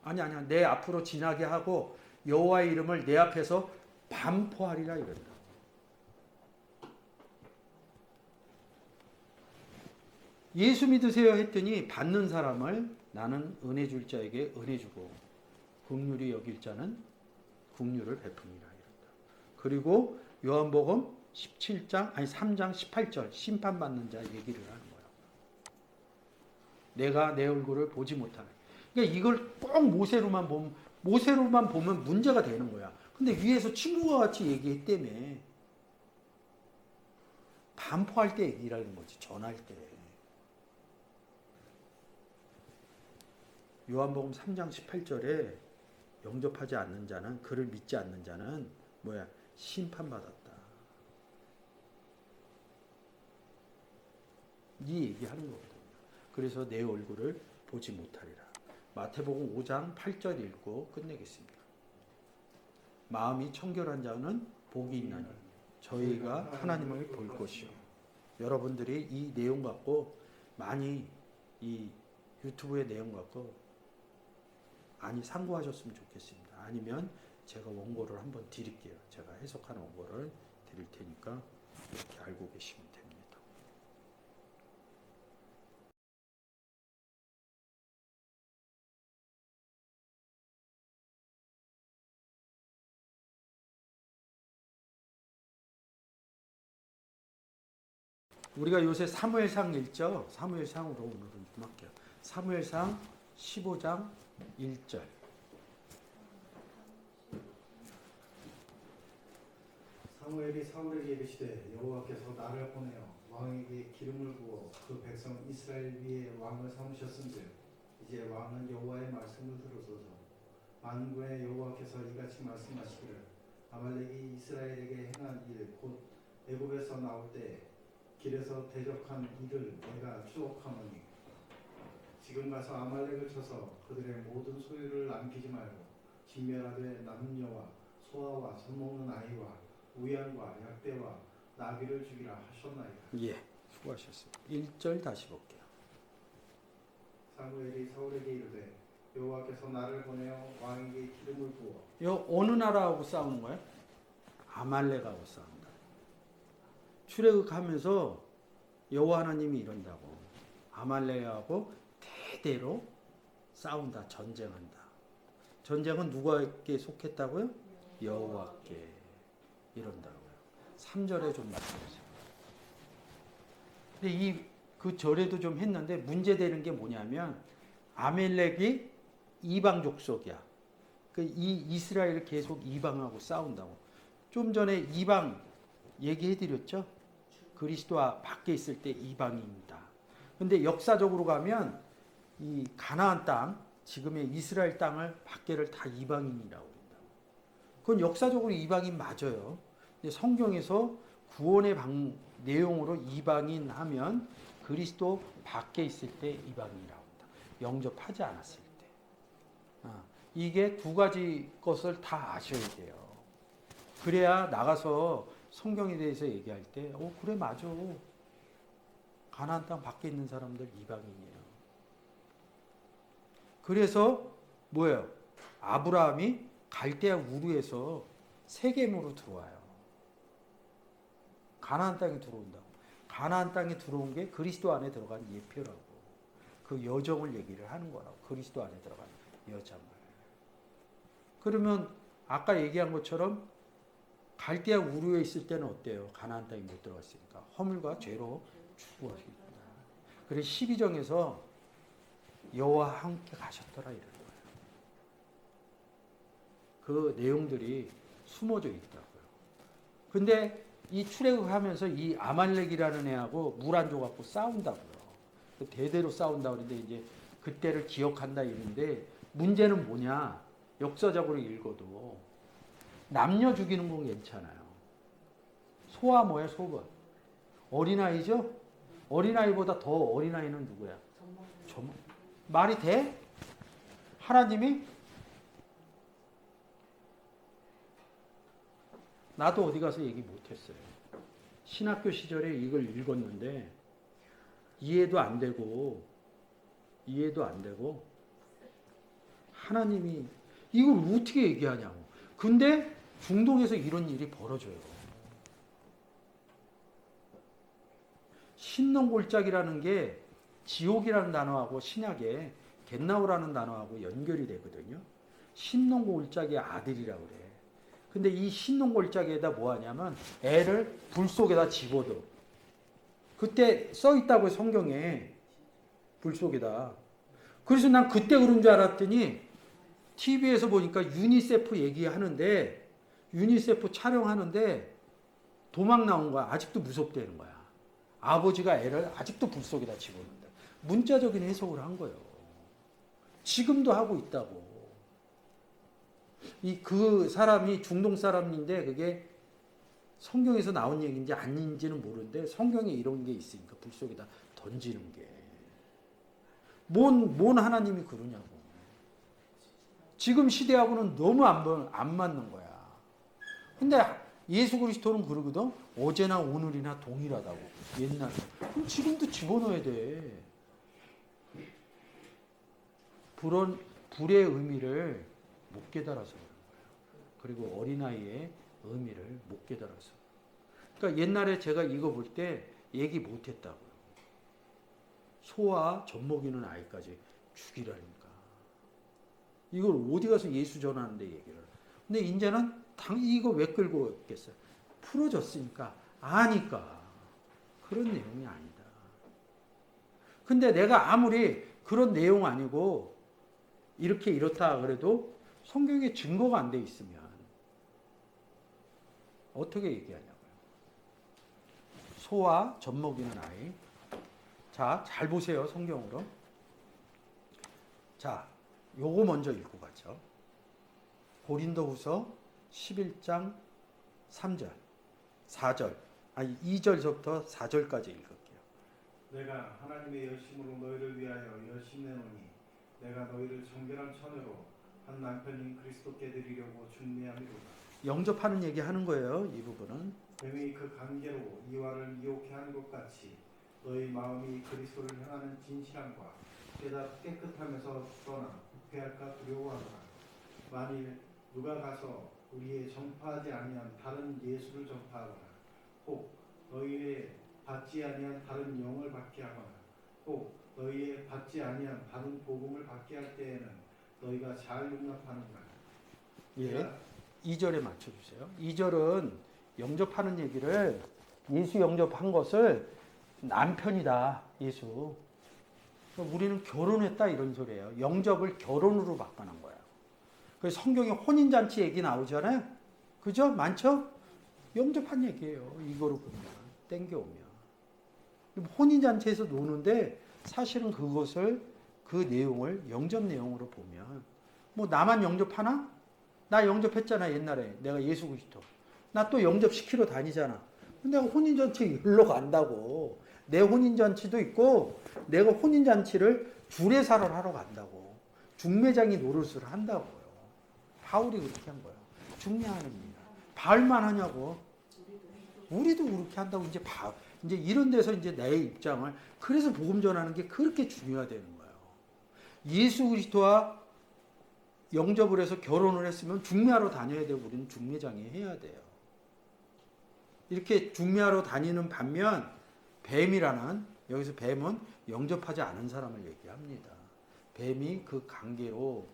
아니야 내 앞으로 지나게 하고 여호와의 이름을 내 앞에서 반포하리라 이런다. 예수 믿으세요 했더니 받는 사람을 나는 은혜 줄 자에게 은혜 주고 긍휼히 여길 자는 긍휼을 베푸니라 이런다. 그리고 요한복음 3장 18절 심판받는 자 얘기를 하는 거예요. 내가 내 얼굴을 보지 못하는. 그러니까 이걸 꼭 모세로만 보면 문제가 되는 거야. 근데 위에서 친구가 같이 얘기했다며. 반포할 때 얘기라는 거지. 전할 때. 요한복음 3장 18절에 영접하지 않는 자는 그를 믿지 않는 자는 뭐야? 심판받았다. 이 얘기하는 거거든요. 그래서 내 얼굴을 보지 못하리라. 마태복음 5장 8절 읽고 끝내겠습니다. 마음이 청결한 자는 복이 있나니 저희가 하나님을 볼 것이요. 여러분들이 이 내용 갖고 많이 이 유튜브의 내용 갖고 많이 참고하셨으면 좋겠습니다. 아니면 제가 원고를 한번 드릴게요. 제가 해석하는 원고를 드릴 테니까 이렇게 알고 계시면 됩니다. 우리가 요새 사무엘상 읽죠? 사무엘상으로 오늘은 좀 할게요. 사무엘상 15장 1절. 사무엘이 사울에게 이르시되 여호와께서 나를 보내어 왕에게 기름을 부어 그 백성 이스라엘 위에 왕을 삼으셨은즉 이제 왕은 여호와의 말씀을 들으소서. 만군의 여호와께서 이같이 말씀하시기를 아말렉이 이스라엘에게 행한 일 곧 애굽에서 나올 때 길에서 대적한 일을 내가 추억하노니 지금 가서 아말렉을 쳐서 그들의 모든 소유를 남기지 말고 진멸하되 남녀와 소아와 손먹는 아이와 우양과 약대와 나귀를 죽이라 하셨나이다. 예, 수고하셨습니다. 1절 다시 볼게요. 사무엘이 사울에게 이르되 여호와께서 나를 보내어 왕에게 기름을 부어. 요 어느 나라하고 싸우는 거예요? 아말렉하고 싸운다. 출애굽하면서 여호와 하나님이 이런다고. 아말렉하고 대대로 싸운다. 전쟁한다. 전쟁은 누구에게 속했다고요? 여호와께. 이런다고요. 3절에 좀 말씀하세요. 근데 그 절에도 좀 했는데 문제되는 게 뭐냐면 아멜렉이 이방 족속이야. 이 이스라엘을 계속 이방하고 싸운다고. 좀 전에 이방 얘기해드렸죠? 그리스도 밖에 있을 때 이방입니다. 근데 역사적으로 가면 이 가나안 땅, 지금의 이스라엘 땅을 밖에를 다 이방인이라고 합니다. 그건 역사적으로 이방인 맞아요. 근데 성경에서 구원의 내용으로 이방인 하면 그리스도 밖에 있을 때 이방인이라고 합니다. 영접하지 않았을 때. 이게 두 가지 것을 다 아셔야 돼요. 그래야 나가서 성경에 대해서 얘기할 때, 그래, 맞아. 가나안 땅 밖에 있는 사람들 이방인이에요. 그래서 뭐예요? 아브라함이 갈대아 우르에서 세겜으로 들어와요. 가나안 땅에 들어온다고. 가나안 땅에 들어온 게 그리스도 안에 들어간 예표라고. 그 여정을 얘기를 하는 거라고. 그리스도 안에 들어간 여정을. 그러면 아까 얘기한 것처럼 갈대아 우르에 있을 때는 어때요? 가나안 땅에 못 들어갔으니까. 허물과 죄로 죽었습니다. 그래서 12장에서 여호와 함께 가셨더라 이러는 거예요. 그 내용들이 숨어져 있다고요. 근데 이 출애굽하면서 이 아말렉이라는 애하고 물 안 줘갖고 싸운다고요. 대대로 싸운다 그러는데 이제 그때를 기억한다 이러는데 문제는 뭐냐? 역사적으로 읽어도 남녀 죽이는 건 괜찮아요. 소아 뭐야? 소가 어린아이죠? 어린아이보다 더 어린아이는 누구야? 말이 돼? 하나님이? 나도 어디 가서 얘기 못했어요. 신학교 시절에 이걸 읽었는데 이해도 안 되고 하나님이 이걸 어떻게 얘기하냐고. 근데 중동에서 이런 일이 벌어져요. 신농골짜기라는 게 지옥이라는 단어하고 신약에 겟나우라는 단어하고 연결이 되거든요. 신농골짜기의 아들이라고 그래. 근데 이 신농골짜기에다 뭐 하냐면 애를 불 속에다 집어넣어. 그때 써 있다고 성경에 불 속에다. 그래서 난 그때 그런 줄 알았더니 TV에서 보니까 유니세프 얘기하는데 유니세프 촬영하는데 도망 나온 거야. 아직도 무섭다는 거야. 아버지가 애를 아직도 불 속에다 집어넣는다. 문자적인 해석을 한 거예요. 지금도 하고 있다고. 그 사람이 중동 사람인데 그게 성경에서 나온 얘기인지 아닌지는 모르는데 성경에 이런 게 있으니까 불 속에다 던지는 게. 뭔 하나님이 그러냐고. 지금 시대하고는 너무 안 맞는 거야. 근데 예수 그리스도는 그러거든. 어제나 오늘이나 동일하다고. 옛날에. 그럼 지금도 집어넣어야 돼. 불의 의미를 못 깨달아서 그런 거예요. 그리고 어린아이의 의미를 못 깨달아서. 그러니까 옛날에 제가 이거 볼 때 얘기 못 했다고요. 소와 젖먹이는 아이까지 죽이라니까. 이걸 어디 가서 예수 전하는데 얘기를. 근데 이제는 이거 왜 끌고 있겠어요? 풀어졌으니까 아니까. 그런 내용이 아니다. 근데 내가 아무리 그런 내용 아니고 이렇게 이렇다 그래도 성경에 증거가 안 돼 있으면 어떻게 얘기하냐고요. 소와 젖먹이는 아이. 자, 잘 보세요. 성경으로. 자, 요거 먼저 읽고 가죠. 고린도후서 11장 3절, 4절, 2절부터 4절까지 읽을게요. 내가 하나님의 열심으로 너희를 위하여 열심내노니 내가 너희를 정결한 처녀로 한 남편인 그리스도께 드리려고 준비함이로다. 영접하는 얘기 하는 거예요. 이 부분은. 뱀이 그 관계로 이와를 미혹해 하는 것 같이 너희 마음이 그리스도를 향하는 진실함과 죄다 깨끗하면서 떠나 부패할까 두려워하노라. 만일 누가 가서 우리의 전파하지 아니한 다른 예수를 전파하거나 혹 너희의 받지 아니한 다른 영을 받게 하거나 혹 너희의 받지 아니한 다른 복음을 받게 할 때에는 너희가 잘 용납하는가. 예. 2절에 맞춰주세요. 2절은 영접하는 얘기를 예수 영접한 것을 남편이다. 예수. 우리는 결혼했다 이런 소리예요. 영접을 결혼으로 바꿔놓은 거예요. 그래서 성경에 혼인잔치 얘기 나오잖아요. 그죠? 많죠? 영접한 얘기예요. 이거로 보면. 땡겨오면. 혼인잔치에서 노는데 사실은 그것을 그 내용을 영접 내용으로 보면 뭐 나만 영접하나? 나 영접했잖아 옛날에. 내가 예수 그리스도. 나 또 영접시키러 다니잖아. 근데 내가 혼인잔치 일로 간다고. 내 혼인잔치도 있고 내가 혼인잔치를 주례사를 하러 간다고. 중매장이 노릇을 한다고요. 바울이 그렇게 한 거예요. 중매하는 일. 바울만 하냐고. 우리도 그렇게 한다고. 이제 이런 데서 이제 내 입장을, 그래서 복음 전하는 게 그렇게 중요하다는 거예요. 예수 그리스도와 영접을 해서 결혼을 했으면 중매하러 다녀야 되고 우리는 중매장에 해야 돼요. 이렇게 중매하러 다니는 반면 뱀이라는, 여기서 뱀은 영접하지 않은 사람을 얘기합니다. 뱀이 그 관계로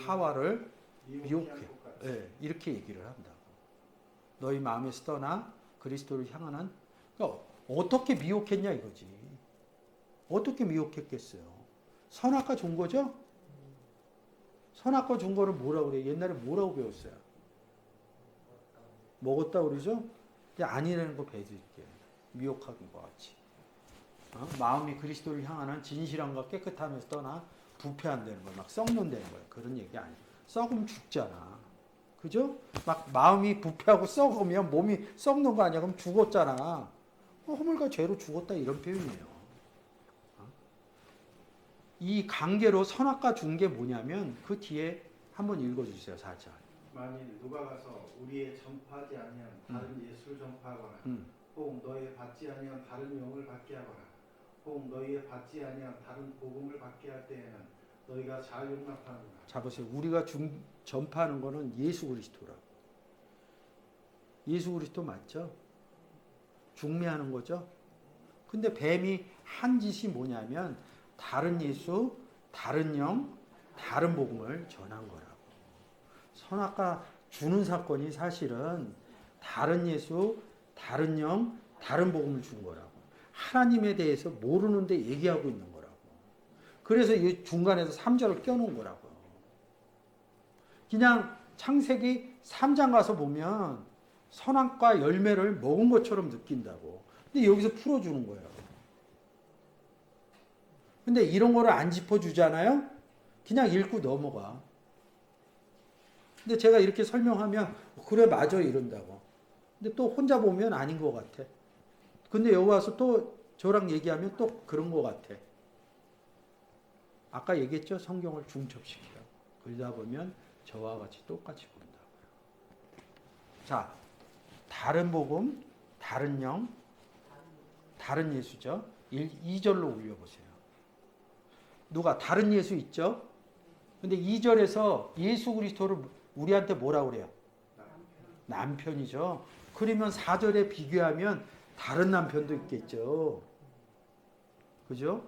하와를 미혹해. 네, 이렇게 얘기를 한다고. 너희 마음에서 떠나 그리스도를 향하는, 그러니까 어떻게 미혹했냐 이거지. 어떻게 미혹했겠어요? 선악과 좋은 거죠? 선악과 좋은 거를 뭐라고 그래? 옛날에 뭐라고 배웠어요? 먹었다 그러죠? 이제 아니라는 거 배워드릴게요. 미혹하는 것 같이. 마음이 그리스도를 향하는 진실함과 깨끗함에서 떠나 부패한다는 거예요. 막 썩는다는 거예요. 그런 얘기 아니에요. 썩으면 죽잖아. 그죠? 막 마음이 부패하고 썩으면 몸이 썩는 거 아니야? 그럼 죽었잖아. 허물과 죄로 죽었다 이런 표현이에요. 이 관계로 선악과 준 게 뭐냐면 그 뒤에 한번 읽어주세요. 4절. 만일 누가 가서 우리의 전파하지 아니한 다른 예수를 전파하거나 혹 너희의 받지 아니한 다른 영을 받게 하거나 혹 너희의 받지 아니한 다른 복음을 받게 할 때에는 너희가 잘 용납하는구나. 자 보세요. 우리가 전파하는 거는 예수 그리스도라고. 예수 그리스도 맞죠? 중매하는 거죠. 근데 뱀이 한 짓이 뭐냐면 다른 예수, 다른 영, 다른 복음을 전한 거라고. 선악과 주는 사건이 사실은 다른 예수, 다른 영, 다른 복음을 준 거라고. 하나님에 대해서 모르는데 얘기하고 있는 거라고. 그래서 이 중간에서 3절을 껴놓은 거라고. 그냥 창세기 3장 가서 보면 선악과 열매를 먹은 것처럼 느낀다고. 근데 여기서 풀어주는 거예요. 근데 이런 거를 안 짚어주잖아요? 그냥 읽고 넘어가. 근데 제가 이렇게 설명하면 그래 맞아 이런다고. 근데 또 혼자 보면 아닌 것 같아. 근데 여기 와서 또 저랑 얘기하면 또 그런 것 같아. 아까 얘기했죠? 성경을 중첩시켜요. 그러다 보면 저와 같이 똑같이 본다고요. 자, 다른 복음, 다른 영, 다른 예수죠. 2절로 올려보세요. 누가 다른 예수 있죠? 근데 2절에서 예수 그리스도를 우리한테 뭐라고 그래요? 남편이죠. 그러면 4절에 비교하면 다른 남편도 있겠죠. 그죠?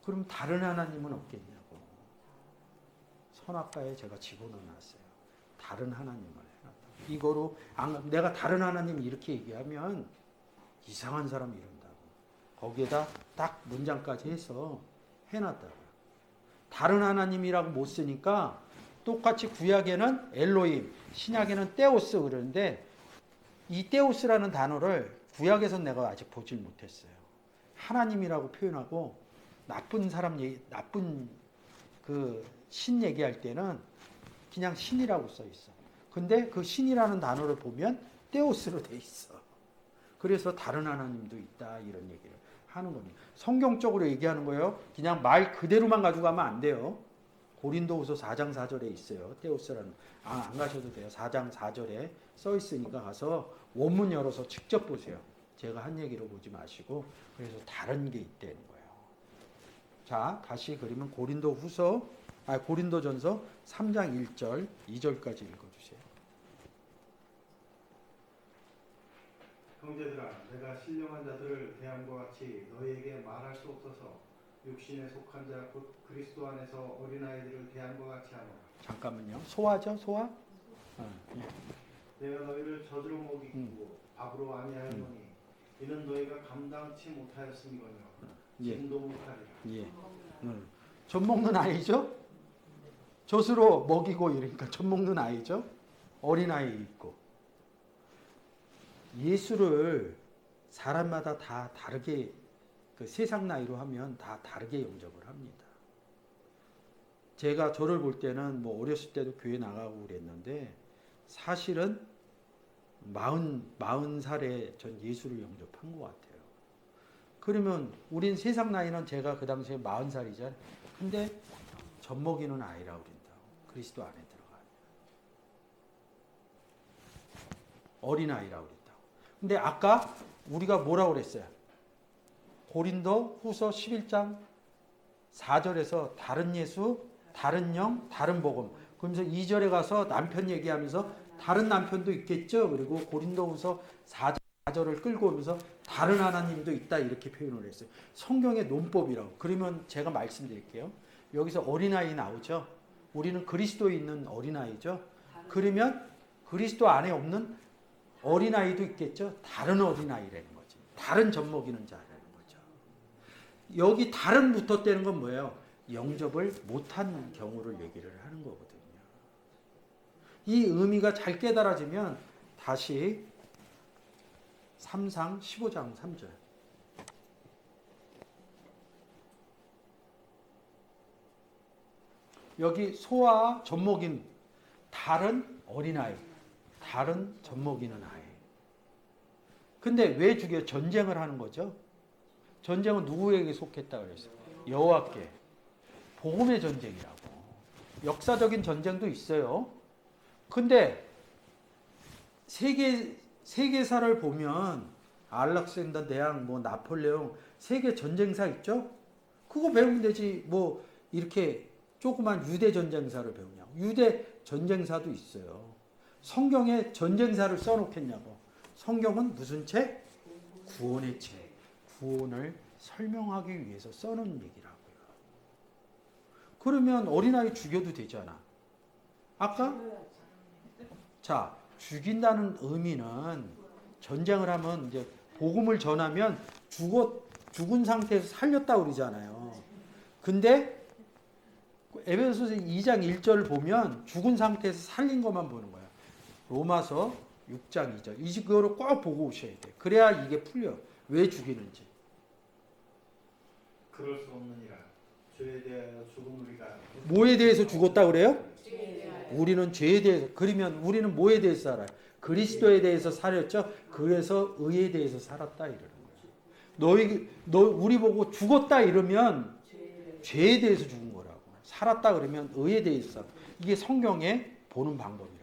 그럼 다른 하나님은 없겠냐고. 선악과에 제가 집어넣어놨어요. 다른 하나님을 해놨다. 이거로 내가 다른 하나님 이렇게 얘기하면 이상한 사람이 이런다고. 거기에다 딱 문장까지 해서 해놨다고요. 다른 하나님이라고 못 쓰니까 똑같이 구약에는 엘로힘, 신약에는 떼오스 그러는데 이 떼오스라는 단어를 구약에서 내가 아직 보질 못했어요. 하나님이라고 표현하고 나쁜 사람 나쁜 그 신 얘기할 때는 그냥 신이라고 써 있어. 근데 그 신이라는 단어를 보면 떼오스로 돼 있어. 그래서 다른 하나님도 있다 이런 얘기를 하는 겁니다. 성경적으로 얘기하는 거예요. 그냥 말 그대로만 가지고 가면 안 돼요. 고린도후서 4장 4절에 있어요. 떼오스라는. 안 가셔도 돼요. 4장 4절에 써 있으니까 가서 원문 열어서 직접 보세요. 제가 한 얘기로 보지 마시고. 그래서 다른 게 있다는 거예요. 자, 다시 그러면 고린도전서 3장 1절, 2절까지 읽어주세요. 형제들아, 내가 신령한 자들을 대함과 같이 너희에게 말할 수 없어서 육신에 속한 자 곧 그리스도 안에서 어린아이들을 대함과 같이 하노라. 잠깐만요. 소화죠, 소화? 내가 너희를 젖으로 먹이고 밥으로 아니하였노니 이는 너희가 감당치 못하였음이거니와 지금도 못하리라. 예. 젖 먹는 아이죠? 젖으로 먹이고 이러니까 젖 먹는 아이죠? 어린아이 있고. 예수를 사람마다 다 다르게, 그 세상 나이로 하면 다 다르게 영접을 합니다. 제가 저를 볼 때는 뭐 어렸을 때도 교회 나가고 그랬는데 사실은 40살에 전 예수를 영접한 것 같아요. 그러면 우린 세상 나이는 제가 그 당시에 40살이잖아요. 근데 젖먹이는 아이라고 그런다고. 그리스도 안에 들어가요. 어린아이라고 그랬다고. 근데 아까 우리가 뭐라고 그랬어요? 고린도 후서 11장 4절에서 다른 예수, 다른 영, 다른 복음. 그러면서 2절에 가서 남편 얘기하면서 다른 남편도 있겠죠. 그리고 고린도후서 4절을 끌고 오면서 다른 하나님도 있다 이렇게 표현을 했어요. 성경의 논법이라고. 그러면 제가 말씀드릴게요. 여기서 어린아이 나오죠. 우리는 그리스도에 있는 어린아이죠. 그러면 그리스도 안에 없는 어린아이도 있겠죠. 다른 어린아이라는 거지. 다른 젖먹이는 자라는 거죠. 여기 다른 붙었다는 건 뭐예요? 영접을 못한 경우를 얘기를 하는 거거든요. 이 의미가 잘 깨달아지면 다시 3상 15장 3절. 여기 소와 젖먹인 다른 어린아이, 다른 젖먹이는 아이. 근데 왜 죽여? 전쟁을 하는 거죠. 전쟁은 누구에게 속했다 그랬어요? 여호와께. 복음의 전쟁이라고. 역사적인 전쟁도 있어요. 근데 세계사를 보면 알렉산더 대왕, 뭐 나폴레옹 세계 전쟁사 있죠? 그거 배우면 되지. 뭐 이렇게 조그만 유대 전쟁사를 배우냐고. 유대 전쟁사도 있어요. 성경에 전쟁사를 써놓겠냐고. 성경은 무슨 책? 구원의 책. 구원을 설명하기 위해서 써놓은 얘기라고요. 그러면 어린아이 죽여도 되잖아. 아까? 자, 죽인다는 의미는 전쟁을 하면 이제 복음을 전하면 죽은 상태에서 살렸다 그러잖아요. 근데 에베소서 2장 1절을 보면 죽은 상태에서 살린 것만 보는 거야. 로마서 6장 2절. 이거를 꼭 보고 오셔야 돼. 그래야 이게 풀려. 왜 죽이는지. 그럴 수 없느니라. 죄에 대하여 죽은 우리가 뭐에 대해서 죽었다 그래요? 우리는 죄에 대해서. 그러면 우리는 뭐에 대해서 살아요? 그리스도에 대해서 살았죠. 그래서 의에 대해서 살았다 이러는 거예요. 우리 보고 죽었다 이러면 죄에 대해서 죽은 거라고. 살았다 그러면 의에 대해서 살아. 이게 성경에 보는 방법이라고.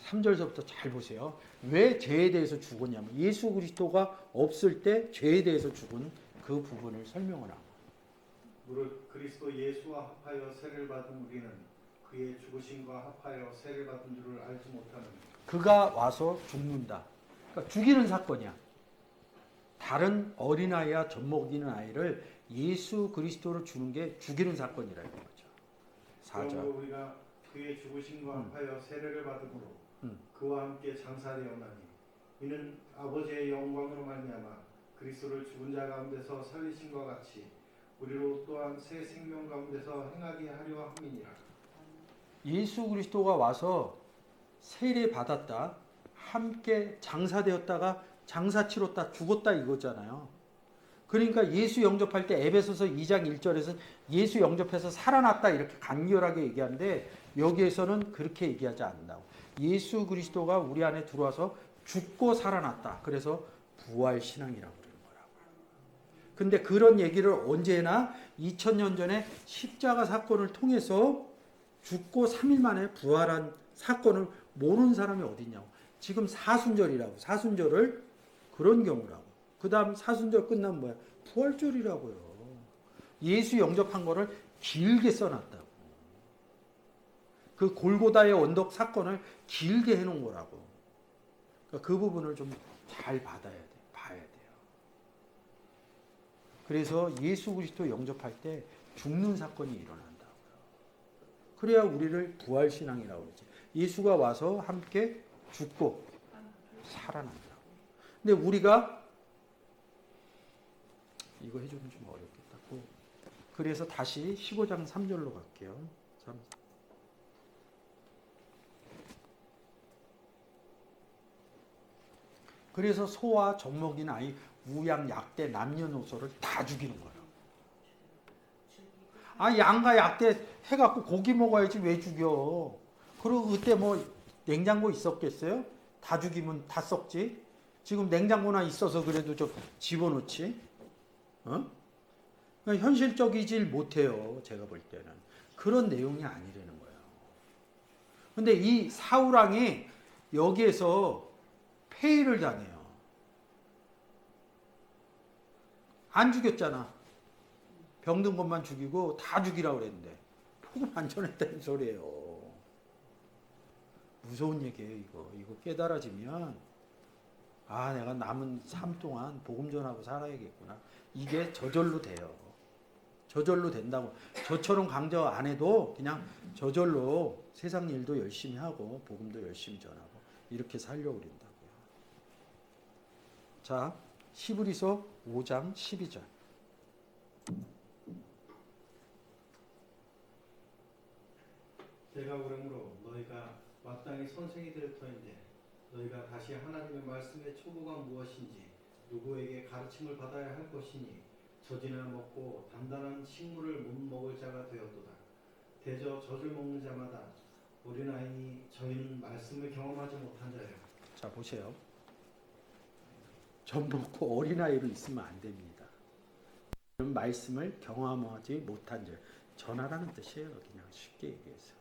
3절서부터 잘 보세요. 왜 죄에 대해서 죽었냐면 예수 그리스도가 없을 때 죄에 대해서 죽은 그 부분을 설명을 하고. 무릇 그리스도 예수와 합하여 세를 받은 우리는 그의 죽으심과 합하여 세를 받은 줄을 알지 못하는 그가 와서 죽는다. 그러니까 죽이는 사건이야. 다른 어린아이와 젖먹이는 아이를 예수 그리스도를 주는 게 죽이는 사건이라는 거죠. 4절. 그러므로 우리가 그의 죽으심과 합하여 세례를 받음으로 그와 함께 장사되었나니 이는 아버지의 영광으로 말미암아 그리스도를 죽은 자 가운데서 살리심과 같이 우리로 또한 새 생명 가운데서 행하게 하려 함이니라. 예수 그리스도가 와서 세례 받았다. 함께 장사되었다가 장사 치렀다 죽었다 이거잖아요. 그러니까 예수 영접할 때 에베소서 2장 1절에서 예수 영접해서 살아났다 이렇게 간결하게 얘기하는데 여기에서는 그렇게 얘기하지 않는다고. 예수 그리스도가 우리 안에 들어와서 죽고 살아났다. 그래서 부활 신앙이라고 그러는 거라고요. 근데 그런 얘기를 언제나 2000년 전에 십자가 사건을 통해서 죽고 3일 만에 부활한 사건을 모르는 사람이 어딨냐고. 지금 사순절이라고. 사순절을 그런 경우라고. 그 다음 사순절 끝나면 뭐야? 부활절이라고요. 예수 영접한 거를 길게 써놨다고. 그 골고다의 언덕 사건을 길게 해놓은 거라고. 그러니까 그 부분을 좀 잘 봐야 돼요. 그래서 예수 그리스도 영접할 때 죽는 사건이 일어난다고요. 그래야 우리를 부활신앙이라고 그러지. 예수가 와서 함께 죽고 살아난다고. 근데 우리가 이거 해주면 좀 어렵겠다. 그래서 다시 15장 3절로 갈게요. 그래서 소와 젖먹인 아이, 우양, 약대, 남녀노소를 다 죽이는 거예요. 아, 양과 약대 해갖고 고기 먹어야지 왜 죽여? 그리고 그때 뭐 냉장고 있었겠어요? 다 죽이면 다 썩지. 지금 냉장고나 있어서 그래도 좀 집어넣지. 어? 그러니까 현실적이질 못해요. 제가 볼 때는 그런 내용이 아니라는 거예요. 근데 이 사울왕이 여기에서 폐위를 당해요. 안 죽였잖아. 병든 것만 죽이고 다 죽이라고 그랬는데 복음 안 전했다는 소리예요. 무서운 얘기예요. 이거 깨달아지면 아, 내가 남은 삶 동안 복음 전하고 살아야겠구나. 이게 저절로 돼요. 저절로 된다고. 저처럼 강조 안 해도 그냥 저절로 세상 일도 열심히 하고 복음도 열심히 전하고 이렇게 살려고 그런다고요. 자, 히브리서 5장 12절. 내가 그러므로 너희가 마땅히 선생이 될 터인데 너희가 다시 하나님의 말씀의 초보가 무엇인지 누구에게 가르침을 받아야 할 것이니 젖이나 먹고 단단한 식물을 못 먹을 자가 되었도다. 대저 젖을 먹는 자마다 어린아이니 저희는 말씀을 경험하지 못한 자예요. 자, 보세요. 젖 먹고 어린아이로 있으면 안 됩니다. 그런 말씀을 경험하지 못한 자. 전하라는 뜻이에요. 그냥 쉽게 얘기해서.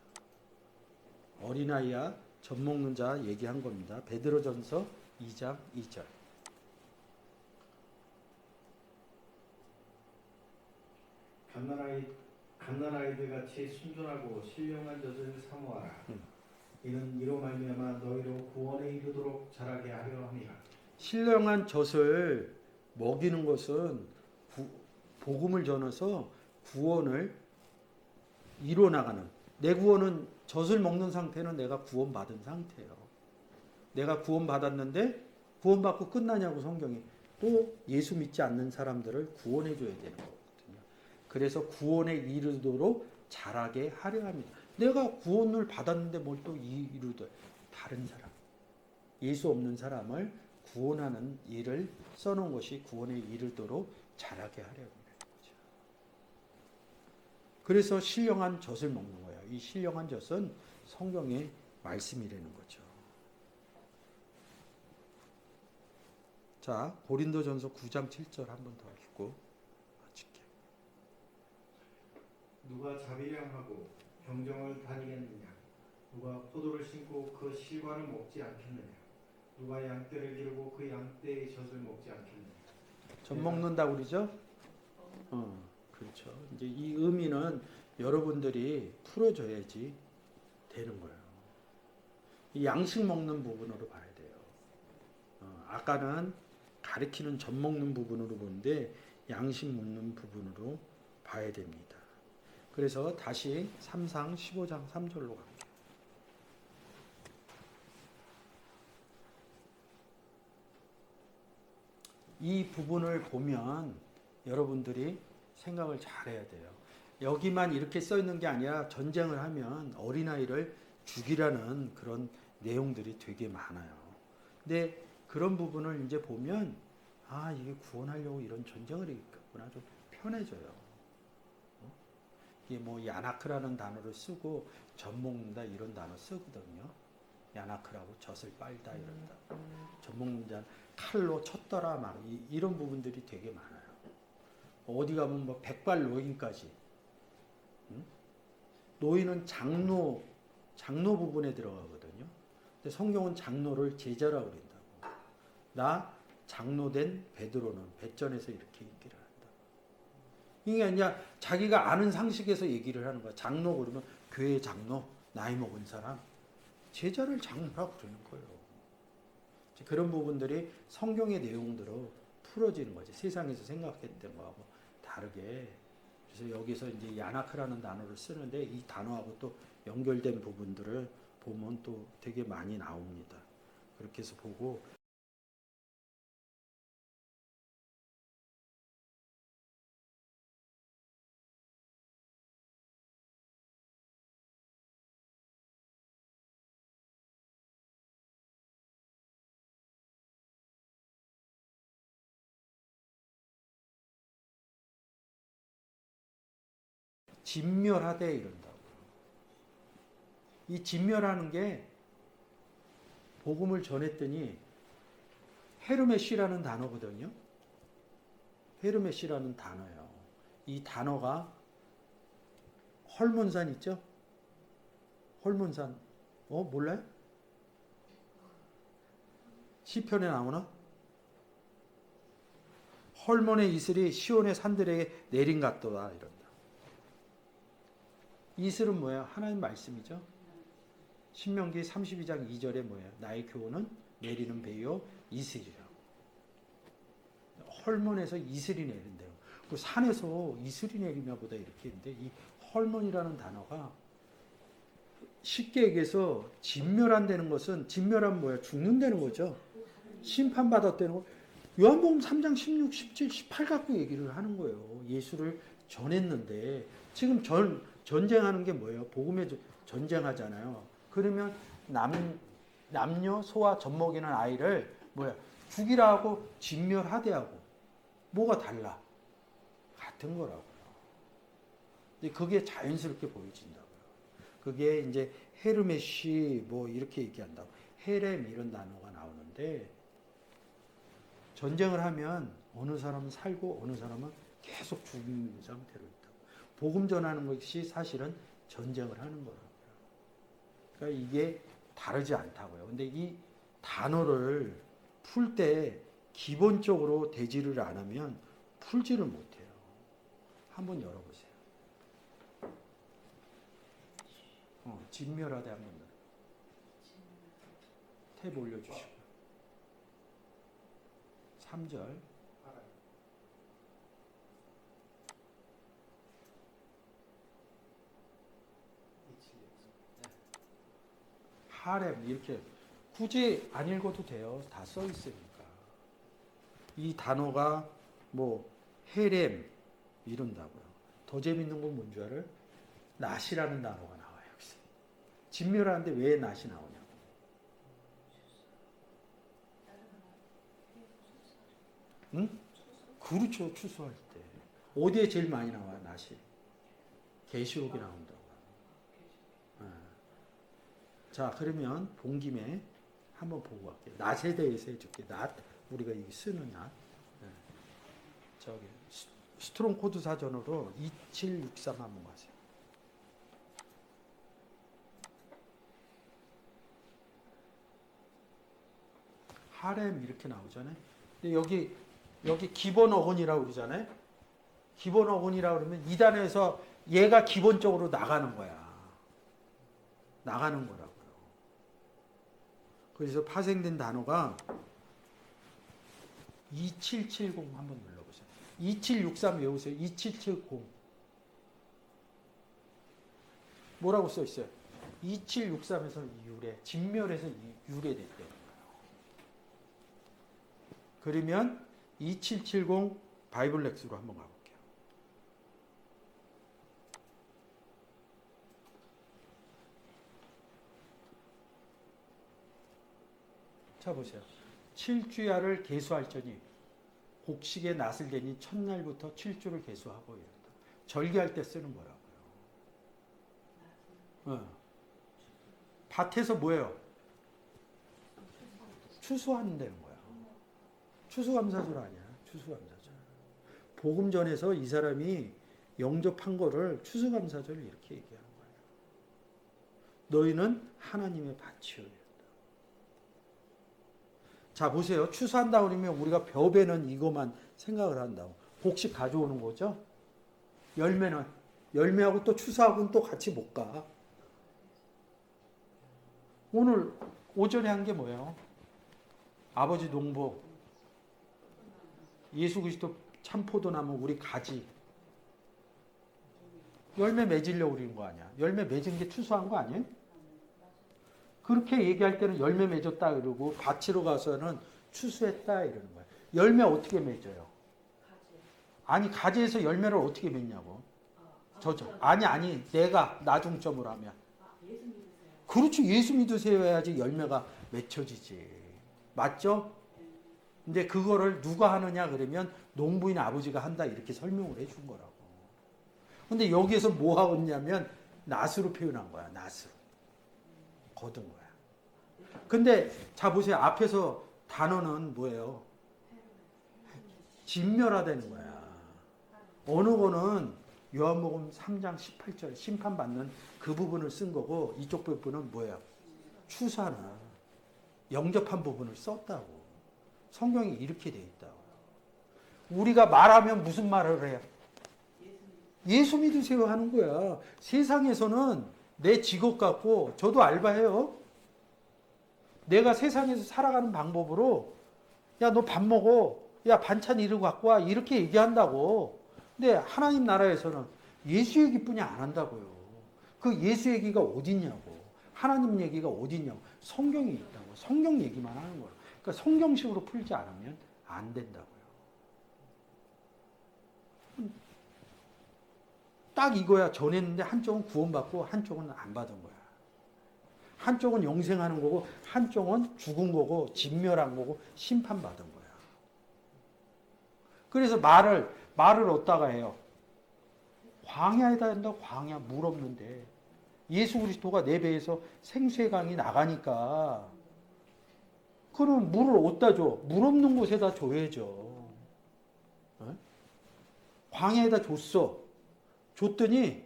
어린아이야 젖 먹는 자 얘기한 겁니다. 베드로전서 2장 2절. 갓난아이들 같이 순전하고 신령한 젖을 사모하라. 이는 이로 말미암아 너희로 구원에 이르도록 자라게 하려 함이라. 신령한 젖을 먹이는 것은 복음을 전해서 구원을 이뤄나가는, 내 구원은 젖을 먹는 상태는 내가 구원받은 상태예요. 내가 구원받았는데 구원받고 끝나냐고 성경이. 또 예수 믿지 않는 사람들을 구원해 줘야 되는 거거든요. 그래서 구원에 이르도록 자라게 하려 합니다. 내가 구원을 받았는데 뭘 또 이루더, 다른 사람, 예수 없는 사람을 구원하는 일을 써놓은 것이 구원에 이르도록 자라게 하려고 하는 거죠. 그래서 신령한 젖을 먹는 거예요. 이 신령한 젖은 성경의 말씀이라는 거죠. 자, 고린도전서 9장 7절 한 번 더 읽고 마칠게요. 누가 자비량하고 경정을 다니겠느냐? 누가 포도를 심고 그 실과를 먹지 않겠느냐? 누가 양떼를 기르고 그 양떼의 젖을 먹지 않겠느냐? 젖 먹는다고 그러죠? 그렇죠. 이제 이 의미는 여러분들이 풀어줘야지 되는 거예요. 이 양식 먹는 부분으로 봐야 돼요. 아까는 가리키는 젖 먹는 부분으로 보는데 양식 먹는 부분으로 봐야 됩니다. 그래서 다시 3상 15장 3절로 갈게요. 이 부분을 보면 여러분들이 생각을 잘 해야 돼요. 여기만 이렇게 써 있는 게 아니라 전쟁을 하면 어린아이를 죽이라는 그런 내용들이 되게 많아요. 근데 그런 부분을 이제 보면 아, 이게 구원하려고 이런 전쟁을 했구나. 좀 편해져요. 이게 뭐 야나크라는 단어를 쓰고 젖 먹는다 이런 단어 쓰거든요. 야나크라고 젖을 빨다 이런다. 젖 먹는 자 칼로 쳤더라 막 이런 부분들이 되게 많아요. 어디 가면 뭐 백발 노인까지. 노인은 장로 부분에 들어가거든요. 근데 성경은 장로를 제자라고 그런다고. 나 장로된 베드로는 배전에서 이렇게 얘기를 한다. 이게 아니라 자기가 아는 상식에서 얘기를 하는 거야. 장로 그러면 교회 장로, 나이 먹은 사람, 제자를 장로라고 그러는 거예요. 그런 부분들이 성경의 내용대로 풀어지는 거지. 세상에서 생각했던 거하고 다르게. 그래서 여기서 이제 야나크라는 단어를 쓰는데 이 단어하고 또 연결된 부분들을 보면 또 되게 많이 나옵니다. 그렇게 해서 보고 진멸하되 이런다고. 이 진멸하는 게 복음을 전했더니 헤르메시라는 단어거든요. 헤르메시라는 단어예요. 이 단어가 헐몬산 있죠? 헐몬산. 몰라요? 시편에 나오나? 헐몬의 이슬이 시온의 산들에게 내린 같도다 이런다. 이슬은 뭐예요? 하나님 말씀이죠. 신명기 32장 2절에 뭐예요? 나의 교훈은 내리는 배요 이슬이라고. 헐몬에서 이슬이 내린대요. 그 산에서 이슬이 내리나 보다 이렇게 했는데 이 헐몬이라는 단어가 쉽게 얘기해서 진멸한다는 것은 진멸하면 뭐야? 죽는다는 거죠. 심판받았다는 거. 요한복음 3장 16, 17, 18 갖고 얘기를 하는 거예요. 예수를 전했는데 지금 전쟁하는 게 뭐예요? 복음에 전쟁하잖아요. 그러면 남녀 소와 젖먹이는 아이를 뭐야? 죽이라 하고 진멸하되 하고 뭐가 달라? 같은 거라고요. 근데 그게 자연스럽게 보여진다고요. 그게 이제 헤르메시 뭐 이렇게 얘기한다고. 헤렘 이런 단어가 나오는데 전쟁을 하면 어느 사람은 살고 어느 사람은 계속 죽는 상태로 있다고. 복음 전하는 것이 사실은 전쟁을 하는 거라고요. 그러니까 이게 다르지 않다고요. 근데 이 단어를 풀 때 기본적으로 대지를 안 하면 풀지를 못해요. 한번 열어보세요. 진멸하되 한번 열어. 탭 올려주시고 3절 하렘 이렇게 굳이 안 읽어도 돼요. 다 써 있으니까. 이 단어가 뭐 헤렘 이런다고요. 더 재밌는 건 뭔 줄 알아요? 낫이라는 단어가 나와요. 여기서. 진멸하는데 왜 낫이 나오냐고. 응? 그렇죠. 추수할 때. 어디에 제일 많이 나와요? 낫이. 계시록이 나온다고. 자, 그러면 본 김에 한번 보고 갈게요. 낫에 대해서 해줄게. 낫, 우리가 이 쓰는 낫. 저기 스트롱 코드 사전으로 2763 한번 가세요. 하렘 이렇게 나오잖아요. 근데 여기 기본 어근이라고 그러잖아요. 기본 어근이라고 그러면 이 단에서 얘가 기본적으로 나가는 거야. 나가는 거라고요. 그래서 파생된 단어가 2770 한번 눌러보세요. 2763 외우세요. 2770 뭐라고 써 있어요? 2763에서 유래, 진멸에서 유래됐대요. 그러면 2770 바이블렉스로 한번 가볼게요. 자 보세요. 7주야를 계수할지니 곡식의 낫을 개니 첫날부터 7주를 계수하고 이런다. 절기할 때 쓰는 거라고요. 밭에서 뭐예요? 추수하는 데는 거야. 추수감사절 아니야. 추수감사절. 복음 전에서 이 사람이 영접한 거를 추수감사절 이렇게 얘기하는 거예요. 너희는 하나님의 밭이요. 자 보세요. 추수한다 그러면 우리가 벼베는 이것만 생각을 한다고. 곡식 가져오는 거죠. 열매는 열매하고 또 추수하고는 또 같이 못 가. 오늘 오전에 한 게 뭐예요? 아버지 농복, 예수 그리스도 참포도나무 우리 가지. 열매 맺으려고 그러는 거 아니야. 열매 맺은 게 추수한 거 아니에요? 그렇게 얘기할 때는 열매 맺었다 그러고 밭으로 가서는 추수했다 이러는 거예요. 열매 어떻게 맺어요? 아니 가지에서 열매를 어떻게 맺냐고. 아니 내가 나중점으로 하면. 그렇죠. 예수 믿으세요 해야지 열매가 맺혀지지. 맞죠? 근데 그거를 누가 하느냐 그러면 농부인 아버지가 한다 이렇게 설명을 해준 거라고. 근데 여기에서 뭐 하고 있냐면 낫으로 표현한 거야. 낫으로. 거둔 거야. 근데 자 보세요. 앞에서 단어는 뭐예요? 진멸하다는 거야. 어느 거는 요한복음 3장 18절 심판받는 그 부분을 쓴 거고 이쪽 부분은 뭐예요? 추사나 영접한 부분을 썼다고. 성경이 이렇게 돼 있다고. 우리가 말하면 무슨 말을 해요? 예수 믿으세요 하는 거야. 세상에서는 내 직업 갖고 저도 알바해요. 내가 세상에서 살아가는 방법으로 야, 너 밥 먹어. 야, 반찬 이리로 갖고 와. 이렇게 얘기한다고. 근데 하나님 나라에서는 예수 얘기뿐이 안 한다고요. 그 예수 얘기가 어디냐고. 하나님 얘기가 어디냐고. 성경이 있다고. 성경 얘기만 하는 거예요. 그러니까 성경식으로 풀지 않으면 안 된다고요. 딱 이거야. 전했는데 한쪽은 구원받고 한쪽은 안 받은 거야. 한쪽은 영생하는 거고 한쪽은 죽은 거고 진멸한 거고 심판받은 거야. 그래서 말을 어디다가 해요? 광야에다 한다고. 광야 물 없는데 예수 그리스도가 내 배에서 생수의 강이 나가니까 그럼 물을 어디다 줘? 물 없는 곳에다 줘야죠. 어? 광야에다 줬어. 줬더니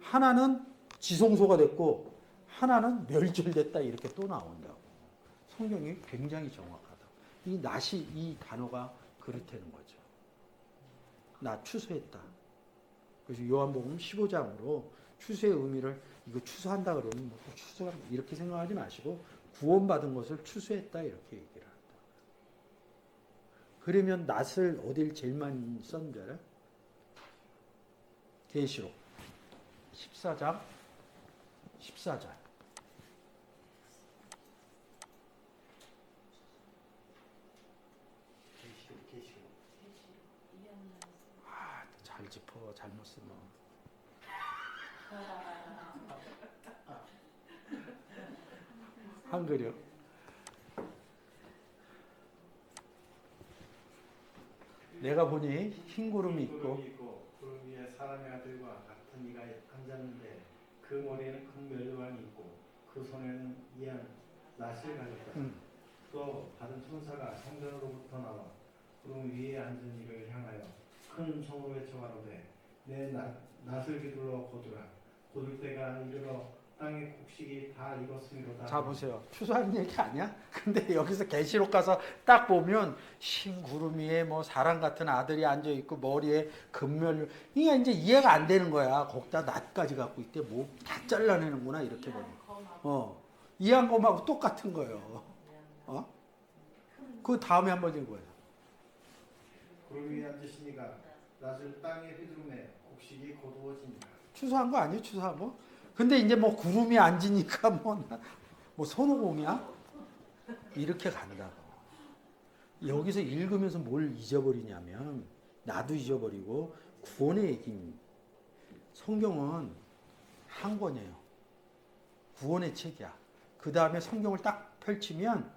하나는 지성소가 됐고 하나는 멸절됐다 이렇게 또 나온다고. 성경이 굉장히 정확하다. 이 낫이 이 단어가 그렇다는 거죠. 나 추수했다. 그래서 요한복음 15장으로 추수의 의미를 이거 추수한다 그러면 뭐 추수 이렇게 생각하지 마시고 구원받은 것을 추수했다 이렇게 얘기를 한다. 그러면 낫을 어딜 제일 많이 썼는 줄 알아요? 계시록 14장 14절. 아, 잘 짚어. 잘못 쓰면. 한글이요. 내가 보니 흰 구름이 있고 구름 위에 사람의 아들과 같은 이가 앉았는데 그 머리에는 큰 멸관이 있고 그 손에는 이한 낫을 가졌다. 또 받은 천사가 성전으로부터 나와 구름 위에 앉은 이를 향하여 큰 성으로 외쳐 가로되 내 낫을 휘둘러 거두라. 거둘 때가 이르러 땅의 곡식이 다 익었으리로다. 자 보세요. 추수하는 얘기 아니야? 근데 여기서 계시록 가서 딱 보면 흰 구름 위에 뭐 사람 같은 아들이 앉아 있고 머리에 금멸. 그러니까 이제 이해가 안 되는 거야. 거기다 낫까지 갖고 있대. 뭐 다 잘라내는구나 이렇게 보면. 이해한 것하고 똑같은 거예요. 그 다음에 한번 읽어요. 구름 위에 앉으시니가 낫을 땅에 휘두르매 곡식이 거두어지니라. 추수한 거 아니에요? 추수한 거? 근데 이제 뭐 구름이 앉으니까 뭐 손오공이야? 이렇게 간다고. 여기서 읽으면서 뭘 잊어버리냐면 나도 잊어버리고 구원의 얘기입니다. 성경은 한 권이에요. 구원의 책이야. 그 다음에 성경을 딱 펼치면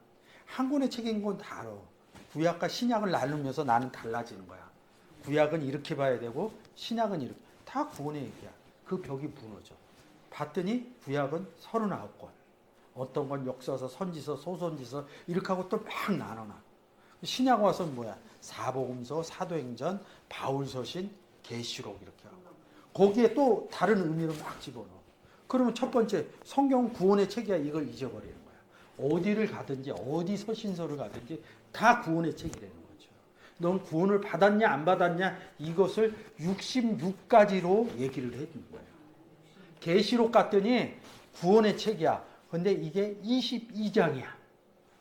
한 권의 책인 건 다 알아. 구약과 신약을 나누면서 나는 달라지는 거야. 구약은 이렇게 봐야 되고 신약은 이렇게. 다 구원의 얘기야. 그 벽이 무너져. 봤더니 구약은 39권. 어떤 건 역서서, 선지서, 소선지서 이렇게 하고 또 막 나눠놔. 신약 와서는 뭐야? 사복음서, 사도행전, 바울서신, 계시록 이렇게 하고. 거기에 또 다른 의미를 막 집어넣어. 그러면 첫 번째 성경 구원의 책이야. 이걸 잊어버리는 거야. 어디를 가든지 어디 서신서를 가든지 다 구원의 책이라는 거죠. 넌 구원을 받았냐 안 받았냐 이것을 66가지로 얘기를 해준 거예요. 계시록 갔더니 구원의 책이야. 근데 이게 22장이야.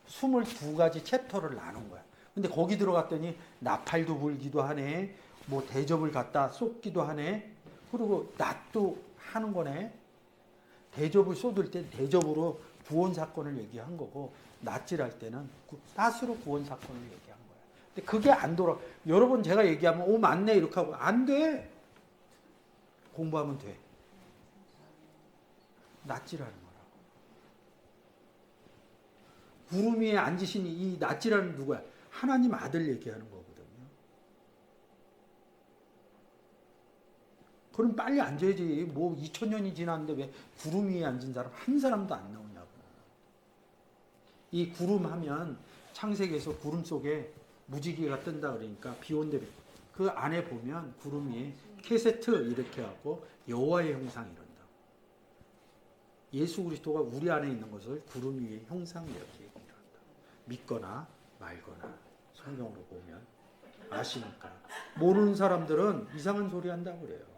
22가지 챕터를 나눈 거야. 근데 거기 들어갔더니 나팔도 불기도 하네. 뭐 대접을 갖다 쏟기도 하네. 그리고 낫도 하는 거네. 대접을 쏟을 때 대접으로 구원 사건을 얘기한 거고 낫질할 때는 낫으로 구원 사건을 얘기한 거야. 근데 그게 안 돌아. 여러분 제가 얘기하면 오 맞네 이렇게 하고 안 돼. 공부하면 돼. 낫질하는 거라고. 구름 위에 앉으신 이 낫질하는 누구야? 하나님 아들 얘기하는 거거든요. 그럼 빨리 앉아야지. 뭐 2000년이 지났는데 왜 구름 위에 앉은 사람 한 사람도 안 나오냐고. 이 구름 하면 창세기에서 구름 속에 무지개가 뜬다 그러니까 비 온대. 그 안에 보면 구름 위에 케세트 이렇게 하고 여호와의 형상 이런다. 예수 그리스도가 우리 안에 있는 것을 구름 위의 형상 이렇게 얘기를 한다. 믿거나 말거나 성경으로 보면 아시니까. 모르는 사람들은 이상한 소리 한다고 그래요.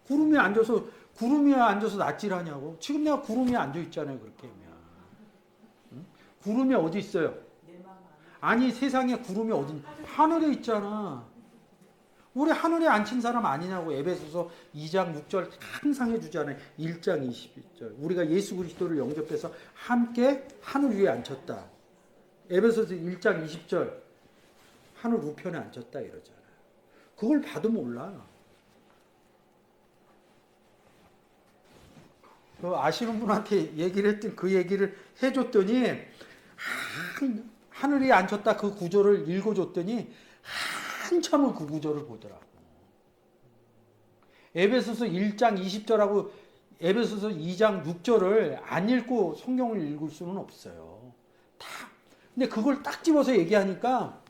구름 위에 앉아서 낯질하냐고. 지금 내가 구름 위에 앉아 있잖아요. 그렇게 하면. 응? 구름이 어디 있어요? 아니 세상에 구름이 어디 하늘에 있잖아. 우리 하늘에 앉힌 사람 아니냐고. 에베소서 2장 6절 항상 해주잖아요. 1장 21절. 우리가 예수 그리스도를 영접해서 함께 하늘 위에 앉혔다. 에베소서 1장 20절. 하늘 우편에 앉혔다 이러잖아요. 그걸 봐도 몰라. 아시는 분한테 얘기를 했더니 그 얘기를 해줬더니 하늘에 앉혔다 그 구절을 읽어줬더니 한참을 그 구절을 보더라고. 에베소서 1장 20절하고 에베소서 2장 6절을 안 읽고 성경을 읽을 수는 없어요. 근데 그걸 딱 집어서 얘기하니까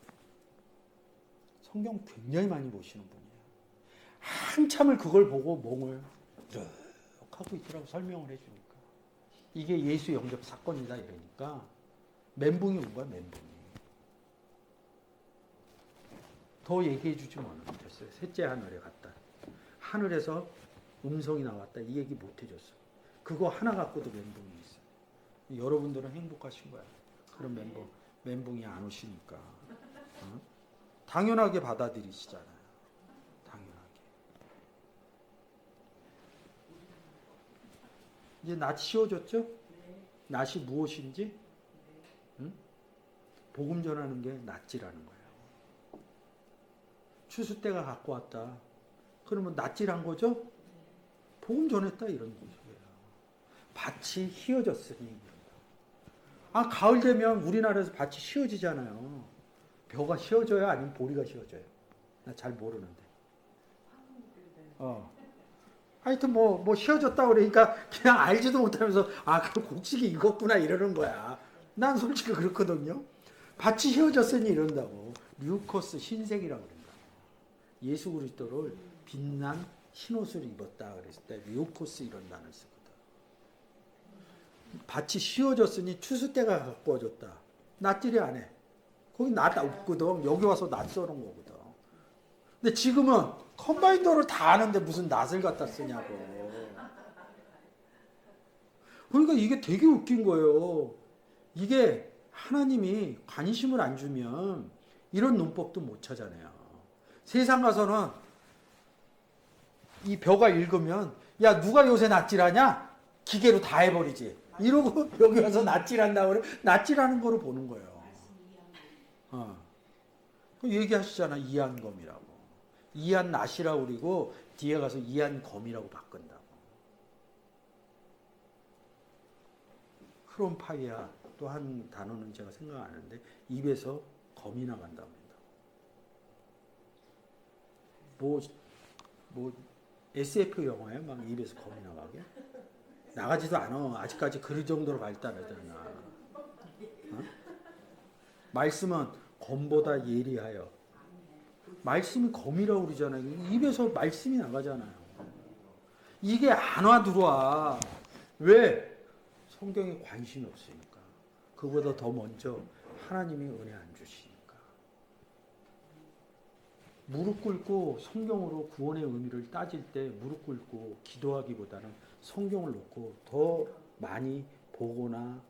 성경 굉장히 많이 보시는 분이에요. 한참을 그걸 보고 멍을 이렇게 하고 있더라고. 설명을 해주니까. 이게 예수 영접 사건이다 이러니까 멘붕이 온 거야. 멘붕이. 더 얘기해 주지 못했어요. 셋째 하늘에 갔다. 하늘에서 음성이 나왔다. 이 얘기 못 해줬어. 그거 하나 갖고도 멘붕이 있어. 여러분들은 행복하신 거야. 그런 멘붕이 안 오시니까. 어? 당연하게 받아들이시잖아요. 당연하게. 이제 낯이 쉬워졌죠? 낯이 무엇인지? 응? 복음 전하는 게 낯이라는 거예요. 추수 때가 갖고 왔다. 그러면 낯질한 거죠? 복음 전했다 이런 거예요. 밭이 휘어졌으니. 가을 되면 우리나라에서 밭이 휘어지잖아요. 벼가 휘어져요? 아니면 보리가 휘어져요? 나 잘 모르는데. 하여튼 뭐 휘어졌다 그러니까 그냥 알지도 못하면서 그 곡식이 익었구나 이러는 거야. 난 솔직히 그렇거든요. 밭이 휘어졌으니 이런다고. 류코스 흰색이라고 그런다. 예수 그리스도를 빛난 흰옷을 입었다 그랬을 때 류코스 이런 단어를 쓰거든. 밭이 휘어졌으니 추수 때가 가까워졌다. 낯질이 안 해. 거기 낯 없거든. 여기 와서 낯 써는 거거든. 근데 지금은 컴바인더를 다 아는데 무슨 낯을 갖다 쓰냐고. 그러니까 이게 되게 웃긴 거예요. 이게 하나님이 관심을 안 주면 이런 논법도 못 찾아내요. 세상 가서는 이 벼가 읽으면 야 누가 요새 낯질하냐? 기계로 다 해버리지. 이러고 여기 와서 낯질한다 그래. 낯질하는 거로 보는 거예요. 얘기하시잖아. 이한검이라고. 이한낫이라고 그리고 뒤에 가서 이한검이라고 바꾼다고. 크롬파이아 또 한 단어는 제가 생각 안 하는데 입에서 검이 나간다고 합니다. 뭐 SF 영화에 막 입에서 검이 나가게? 나가지도 않아. 아직까지 그 정도로 발달하지 않아. 말씀은 검보다 예리하여. 말씀이 검이라고 그러잖아요. 입에서 말씀이 나가잖아요. 이게 안 와 들어와. 왜? 성경에 관심이 없으니까. 그보다 더 먼저 하나님이 은혜 안 주시니까. 무릎 꿇고 성경으로 구원의 의미를 따질 때 무릎 꿇고 기도하기보다는 성경을 놓고 더 많이 보거나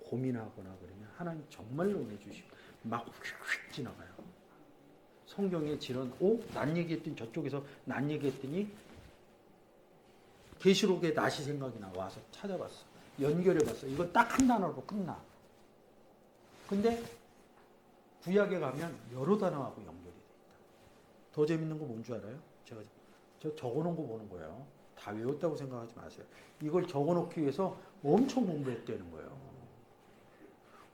고민하거나 그러면 하나님 정말로 은혜 주시고 막 휙휙 지나가요. 성경에 난 얘기했더니 저쪽에서 난 얘기했더니 계시록에 낫이 생각이 나. 와서 찾아봤어. 연결해봤어. 이거 딱 한 단어로 끝나. 근데 구약에 가면 여러 단어하고 연결이 돼 있다. 더 재밌는 거 뭔 줄 알아요? 제가 적어놓은 거 보는 거예요. 다 외웠다고 생각하지 마세요. 이걸 적어놓기 위해서 엄청 공부했다는 거예요.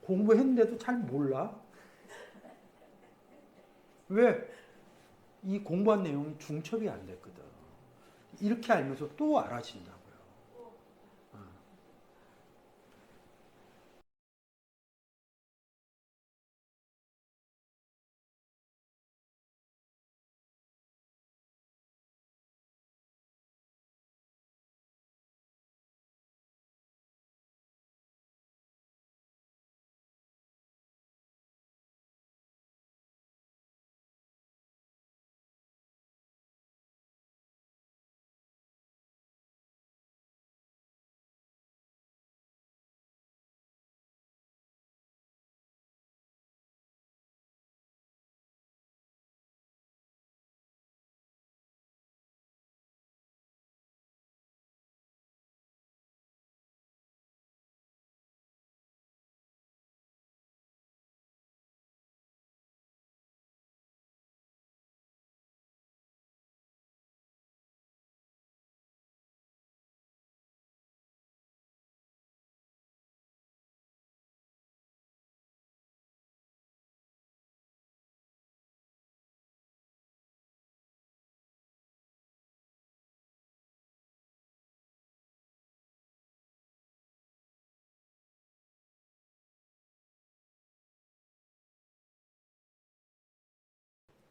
공부했는데도 잘 몰라. 왜? 이 공부한 내용이 중첩이 안 됐거든. 이렇게 알면서 또 알아진다고요. 어.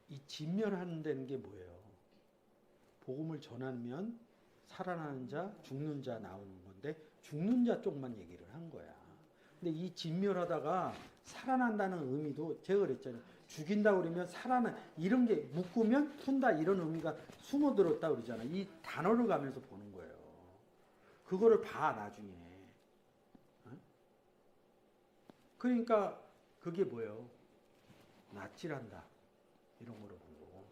이 진멸하는 데는 게 뭐예요? 복음을 전하면 살아나는 자, 죽는 자 나오는 건데 죽는 자 쪽만 얘기를 한 거야. 근데 이 진멸하다가 살아난다는 의미도 제가 그랬잖아요. 죽인다 그러면 살아나 이런 게 묶으면 푼다 이런 의미가 숨어들었다 그러잖아요. 이 단어를 가면서 보는 거예요. 그거를 봐 나중에. 어? 그러니까 그게 뭐예요? 낯질한다 이런 거를 보고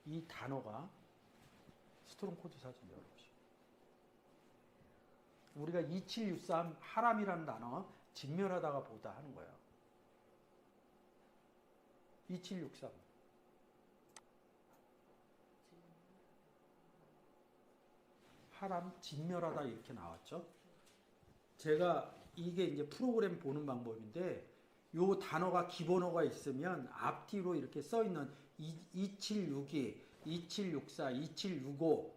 이 단어가 스트롱 코드 사진 열어보시죠. 우리가 2763 하람이라는 단어 진멸하다가 보다 하는 거예요. 2763 하람 진멸하다 이렇게 나왔죠. 제가 이게 이제 프로그램 보는 방법인데 요 단어가 기본어가 있으면 앞뒤로 이렇게 써 있는 2762, 2764, 2765,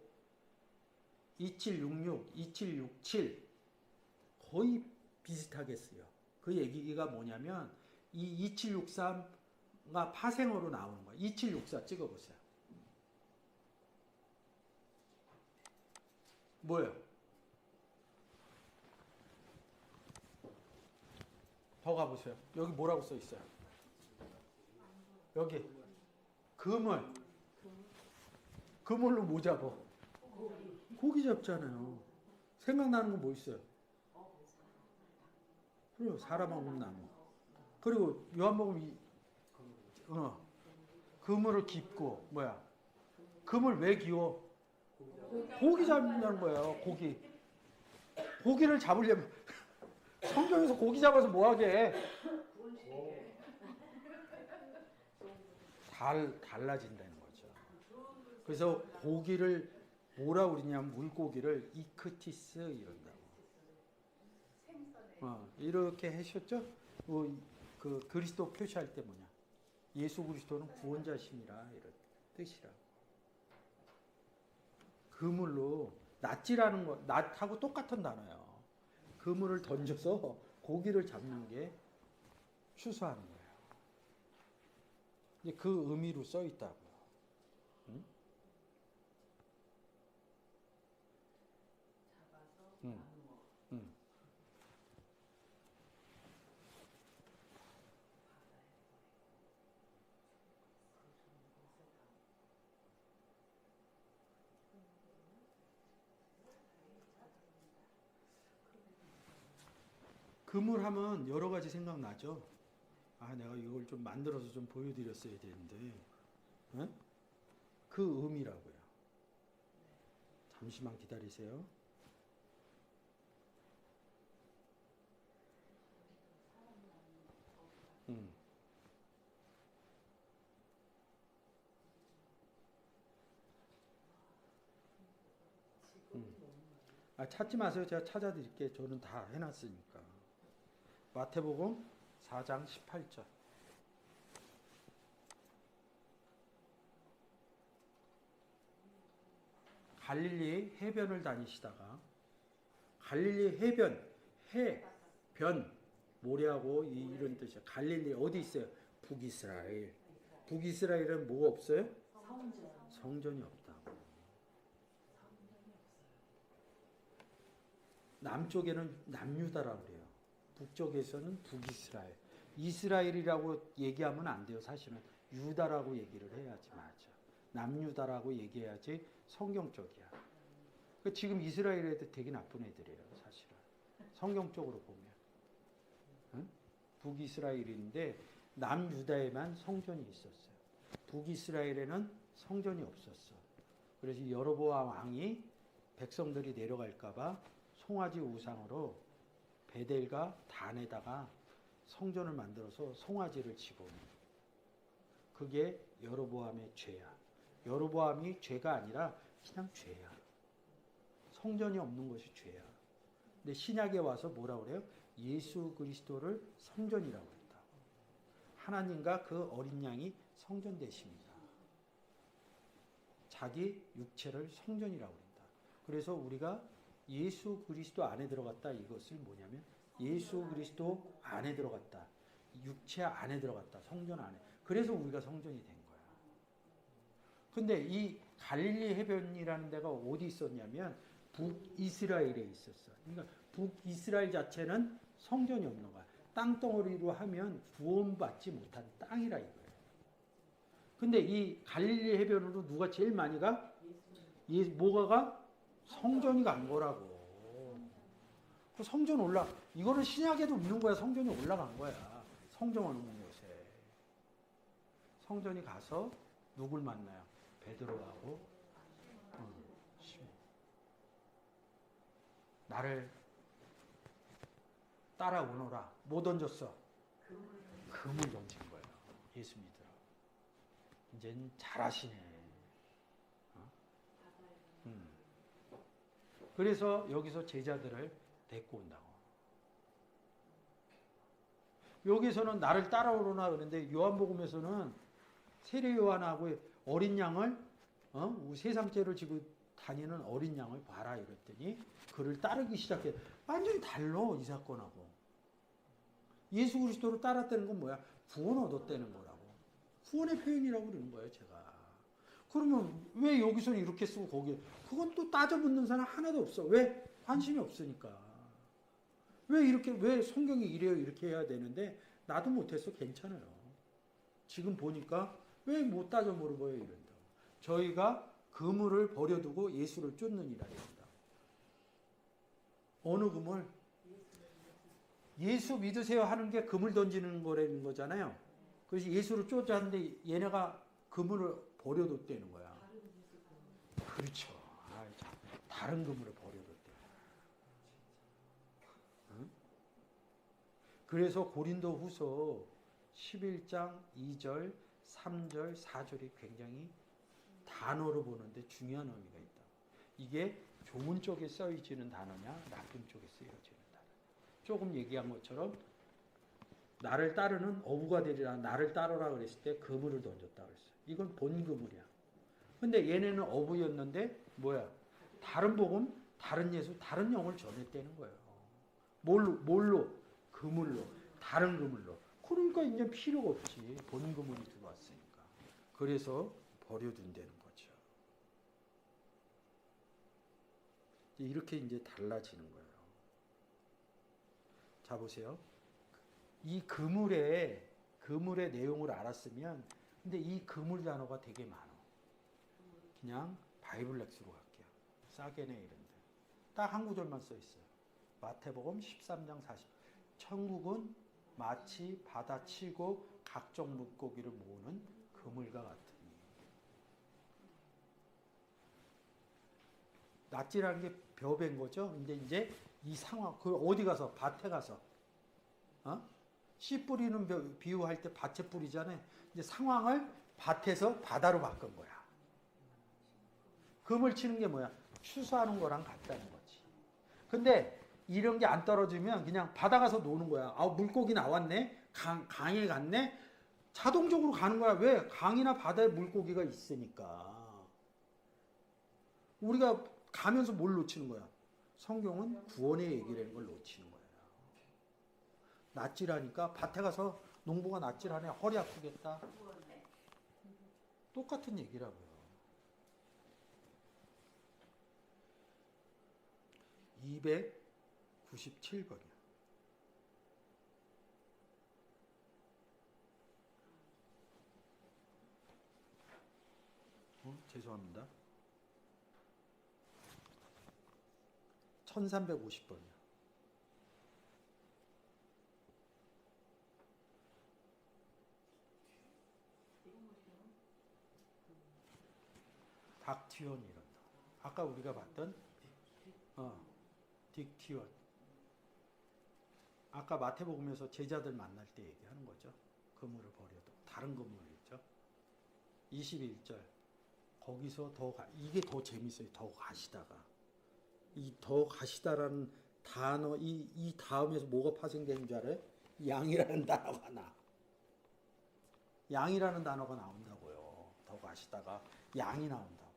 2766, 2767 거의 비슷하게 써요. 그 얘기가 뭐냐면 이 2763가 파생어로 나오는 거예요. 2764 찍어보세요. 뭐예요? 더 가보세요. 여기 뭐라고 써 있어요? 여기 그물. 그물로 뭐 잡어? 고기 잡잖아요. 생각나는 건 뭐 있어요? 그리고 사람 먹는 나무. 그리고 요한복음 그물을 깁고 뭐야? 그물 왜 기워? 고기 잡는다는 거예요. 고기. 고기를 잡으려면 성경에서 고기 잡아서 뭐 하게? 달라진다는 거죠. 그래서 고기를 뭐라 그러냐면 물고기를 이크티스 이런다고. 이렇게 하셨죠? 그 그리스도 표시할 때 뭐냐? 예수 그리스도는 구원자심이라 이런 뜻이라. 그물로 낫지라는 거 낫하고 똑같은 단어예요. 그물을 던져서 고기를 잡는 게 추수하는 거예요. 이제 그 의미로 써 있다고요. 응? 응. 응. 그물하면 여러 가지 생각나죠. 아, 내가 이걸 좀 만들어서 좀 보여드렸어야 되는데, 응? 그 의미라고요. 잠시만 기다리세요. 찾지 마세요. 제가 찾아드릴게요. 저는 다 해놨으니까. 마태복음 4장 18절. 갈릴리 해변을 다니시다가 갈릴리 해변, 해변 모래하고 이런 뜻이야. 갈릴리 어디 있어요? 북이스라엘. 북이스라엘은 뭐가 없어요? 성전이 없다고. 남쪽에는 남유다라고 그래요. 북쪽에서는 북이스라엘. 이스라엘이라고 얘기하면 안 돼요. 사실은 유다라고 얘기를 해야지 맞아. 남유다라고 얘기해야지 성경적이야. 지금 이스라엘 애들 되게 나쁜 애들이에요. 사실은 성경적으로 보면 응? 북이스라엘인데 남유다에만 성전이 있었어요. 북이스라엘에는 성전이 없었어. 그래서 여로보암 왕이 백성들이 내려갈까봐 송아지 우상으로 베델과 단에다가 성전을 만들어서 송아지를 집어넣어. 그게 여로보암의 죄야. 여로보암이 죄가 아니라 그냥 죄야. 성전이 없는 것이 죄야. 근데 신약에 와서 뭐라고 그래요? 예수 그리스도를 성전이라고 했다. 하나님과 그 어린 양이 성전 되십니다. 자기 육체를 성전이라고 한다. 그래서 우리가 예수 그리스도 안에 들어갔다. 이것을 뭐냐면 예수 그리스도 안에 들어갔다. 육체 안에 들어갔다. 성전 안에. 그래서 우리가 성전이 된 거야. 근데 이 갈릴리 해변이라는 데가 어디 있었냐면 북이스라엘에 있었어. 그러니까 북이스라엘 자체는 성전이 없는 거야. 땅덩어리로 하면 구원받지 못한 땅이라 이거예요. 근데 이 갈릴리 해변으로 누가 제일 많이 가? 뭐가 가? 성전이 간 거라고. 그 성전 이거는 신약에도 없는 거야. 성전이 올라간 거야. 성전은 없는 곳에. 성전이 가서 누굴 만나요? 베드로하고 시몬. 나를 따라오너라. 뭐 던졌어? 금을 던진 거예요. 예수 믿으러. 이젠 잘하시네. 그래서 여기서 제자들을 데리고 온다고. 여기서는 나를 따라오려나 그러는데 요한복음에서는 세례 요한하고 어린 양을 세상 죄를 지고 다니는 어린 양을 봐라 이랬더니 그를 따르기 시작해. 완전히 달라 이 사건하고. 예수 그리스도를 따랐다는 건 뭐야? 구원 얻었다는 거라고. 구원의 표현이라고 그러는 거예요 제가. 그러면 왜 여기서는 이렇게 쓰고 거기에 그건 또 따져붙는 사람 하나도 없어. 왜? 관심이 없으니까. 왜 성경이 이래요 이렇게 해야 되는데 나도 못했어. 괜찮아요. 지금 보니까 왜 못 따져 물어봐요 이런다. 저희가 그물을 버려두고 예수를 쫓느니라 이런다. 어느 그물? 예수 믿으세요 하는 게 그물 던지는 거라는 거잖아요. 그래서 예수를 쫓았는데 얘네가 그물을 버려뒀다는 거야. 그렇죠. 다른 그물을 버려뒀대. 응? 그래서 고린도 후서 11장 2절, 3절, 4절이 굉장히 단어로 보는데 중요한 의미가 있다. 이게 좋은 쪽에 쓰여지는 단어냐, 나쁜 쪽에 쓰여지는 단어. 조금 얘기한 것처럼 나를 따르는 어부가 되리라. 나를 따르라 그랬을 때 그물을 던졌다 그랬어요. 이건 본 그물이야. 근데 얘네는 어부였는데 뭐야? 다른 복음, 다른 예수, 다른 영을 전했다는 거예요. 뭘로? 그물로. 다른 그물로. 그러니까 이제 필요가 없지. 본 그물이 들어왔으니까. 그래서 버려둔다는 거죠. 이렇게 이제 달라지는 거예요. 자 보세요. 이 그물의 내용을 알았으면 근데 이 그물 단어가 되게 많아. 그냥 바이블렉스로 갈게요. 싸게네 이런 데. 딱 한 구절만 써 있어요. 마태복음 13장 40. 천국은 마치 바다치고 각종 물고기를 모으는 그물과 같으니. 낫지라는 게 벼벤 거죠. 근데 이제 이 상황, 그 어디 가서 밭에 가서 씨 뿌리는 비유할 때 밭에 뿌리잖아요. 이제 상황을 밭에서 바다로 바꾼 거야. 그물 치는 게 뭐야? 추수하는 거랑 같다는 거지. 근데 이런 게 안 떨어지면 그냥 바다 가서 노는 거야. 아, 물고기 나왔네? 강에 갔네? 자동적으로 가는 거야. 왜? 강이나 바다에 물고기가 있으니까. 우리가 가면서 뭘 놓치는 거야? 성경은 구원의 얘기라는 걸 놓치는 거예요. 낫질하니까 밭에 가서 농부가 낫질하네 허리 아프겠다. 똑같은 얘기라고요. 297번이요. 죄송합니다. 1350번이요. 닥티온 이런다. 아까 우리가 봤던 딕티온. 아까 마태복음에서 제자들 만날 때 얘기하는 거죠. 그물을 버려도 다른 그물이죠. 21절. 거기서 이게 더 재밌어요. 더 가시다가. 이 더 가시다라는 단어, 이 다음에서 뭐가 파생되는 줄 알아요? 양이라는 단어가 나. 양이라는 단어가 나온다고요. 더 가시다가 양이 나온다고.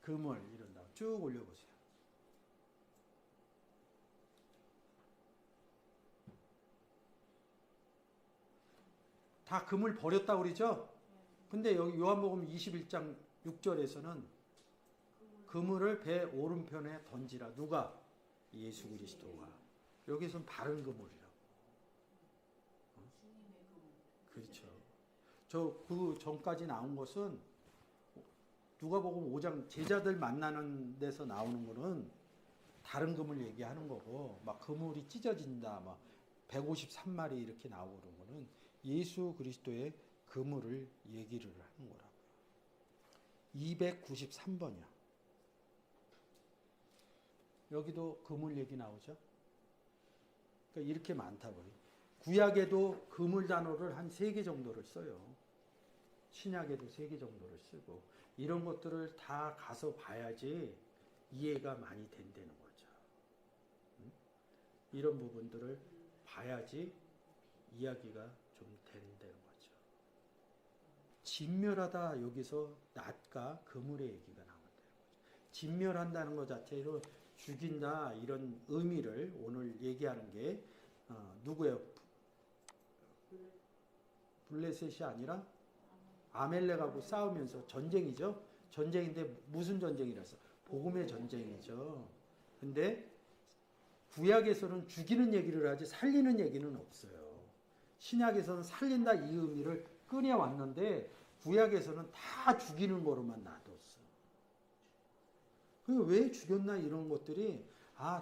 그물 이런다고. 쭉 올려보세요. 다 그물 버렸다고 그러죠? 근데 여기 요한복음 21장 6절에서는 그물을 배 오른편에 던지라. 누가? 예수 그리스도가. 여기서는 바른 그물이라고. 그렇죠. 그 전까지 나온 것은 누가복음 5장 제자들 만나는 데서 나오는 거는 다른 그물 얘기하는 거고, 막 그물이 찢어진다, 막 153마리 이렇게 나오는 거는 예수 그리스도의 그물을 얘기를 하는 거라고요. 293번이요. 여기도 그물 얘기 나오죠. 그러니까 이렇게 많다고요. 구약에도 그물 단어를 한 3개 정도를 써요. 신약에도 3개 정도를 쓰고, 이런 것들을 다 가서 봐야지 이해가 많이 된다는 거죠. 이런 부분들을 봐야지 이야기가 좀 된다는 거죠. 진멸하다, 여기서 낫과 그물의 얘기가 나온다는 거죠. 진멸한다는 것 자체로 죽인다, 이런 의미를 오늘 얘기하는 게 누구예요? 블레셋이 아니라 아멜렉하고 싸우면서 전쟁이죠. 전쟁인데 무슨 전쟁이라서? 복음의 전쟁이죠. 근데 구약에서는 죽이는 얘기를 하지 살리는 얘기는 없어요. 신약에서는 살린다 이 의미를 꺼내왔는데 구약에서는 다 죽이는 거로만 놔뒀어. 왜 죽였나 이런 것들이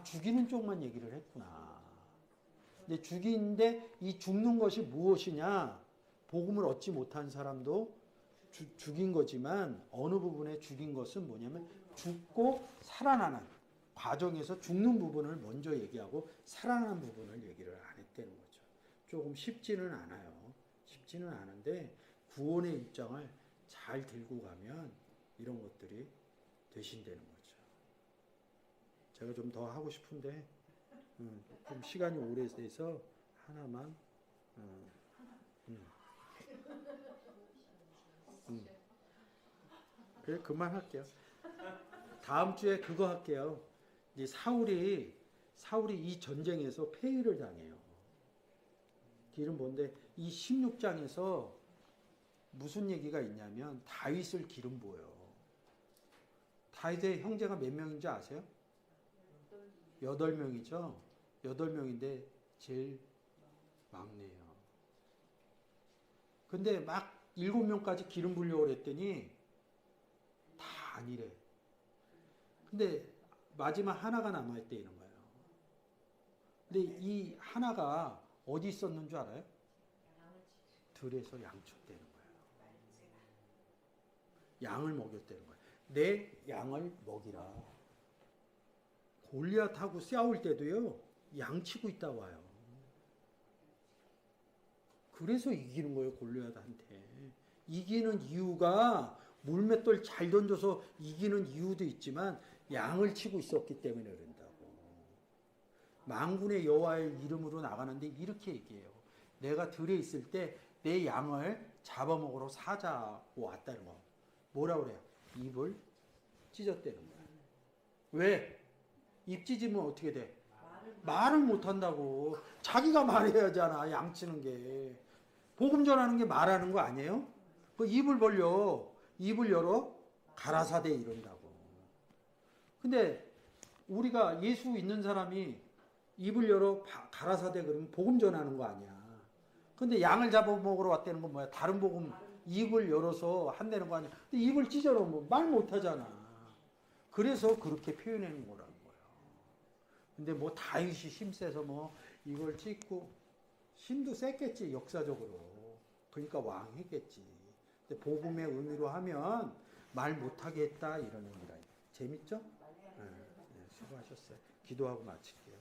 죽이는 쪽만 얘기를 했구나. 근데 죽이는데 이 죽는 것이 무엇이냐? 복음을 얻지 못한 사람도 죽인 거지만 어느 부분에 죽인 것은 뭐냐면 죽고 살아나는 과정에서 죽는 부분을 먼저 얘기하고 살아나는 부분을 얘기를 안 했다는 거죠. 조금 쉽지는 않아요. 쉽지는 않은데 구원의 입장을 잘 들고 가면 이런 것들이 되신다는 거죠. 제가 좀 더 하고 싶은데 좀 시간이 오래돼서 하나만 그래 그만할게요. 다음 주에 그거 할게요. 이제 사울이 이 전쟁에서 패배를 당해요. 길은 뭔데 이 16장에서 무슨 얘기가 있냐면 다윗을 기름 부어요. 다윗의 형제가 몇 명인지 아세요? 8명이죠. 8명인데 제일 막내예요. 근데 막 7명까지 기름 부으려고 그랬더니 다 아니래. 근데 마지막 하나가 남아있다는 거예요. 근데 이 하나가 어디 있었는 줄 알아요? 들에서 양쳤다는 거예요. 양을 먹였다는 거예요. 내 양을 먹이라. 골리앗하고 싸울 때도요, 양치고 있다 와요. 그래서 이기는 거예요, 골리앗한테. 이기는 이유가 물맷돌 잘 던져서 이기는 이유도 있지만 양을 치고 있었기 때문에 그런다고. 만군의 여호와의 이름으로 나가는데 이렇게 얘기해요. 내가 들에 있을 때 내 양을 잡아먹으러 사자고 왔다는 거. 뭐라 그래요? 입을 찢었다는 거야. 왜? 입 찢으면 어떻게 돼? 말을 못 한다고. 자기가 말해야 하잖아. 양치는 게. 복음 전하는 게 말하는 거 아니에요? 그 입을 벌려. 입을 열어 가라사대 이런다고. 근데 우리가 예수 있는 사람이 입을 열어 가라사대 그러면 복음 전하는 거 아니야. 근데 양을 잡아먹으러 왔다는 건 뭐야? 다른 복음 입을 열어서 한다는 거 아니야. 근데 입을 찢어놓으면 말 못하잖아. 그래서 그렇게 표현하는 거라는 거야. 근데 뭐 다윗이 힘세서 뭐 이걸 찢고 힘도 셌겠지 역사적으로. 그러니까 왕 했겠지. 근데 복음의 의미로 하면 말 못하게 했다 이런 의미라. 재밌죠? 네, 수고하셨어요. 기도하고 마칠게요.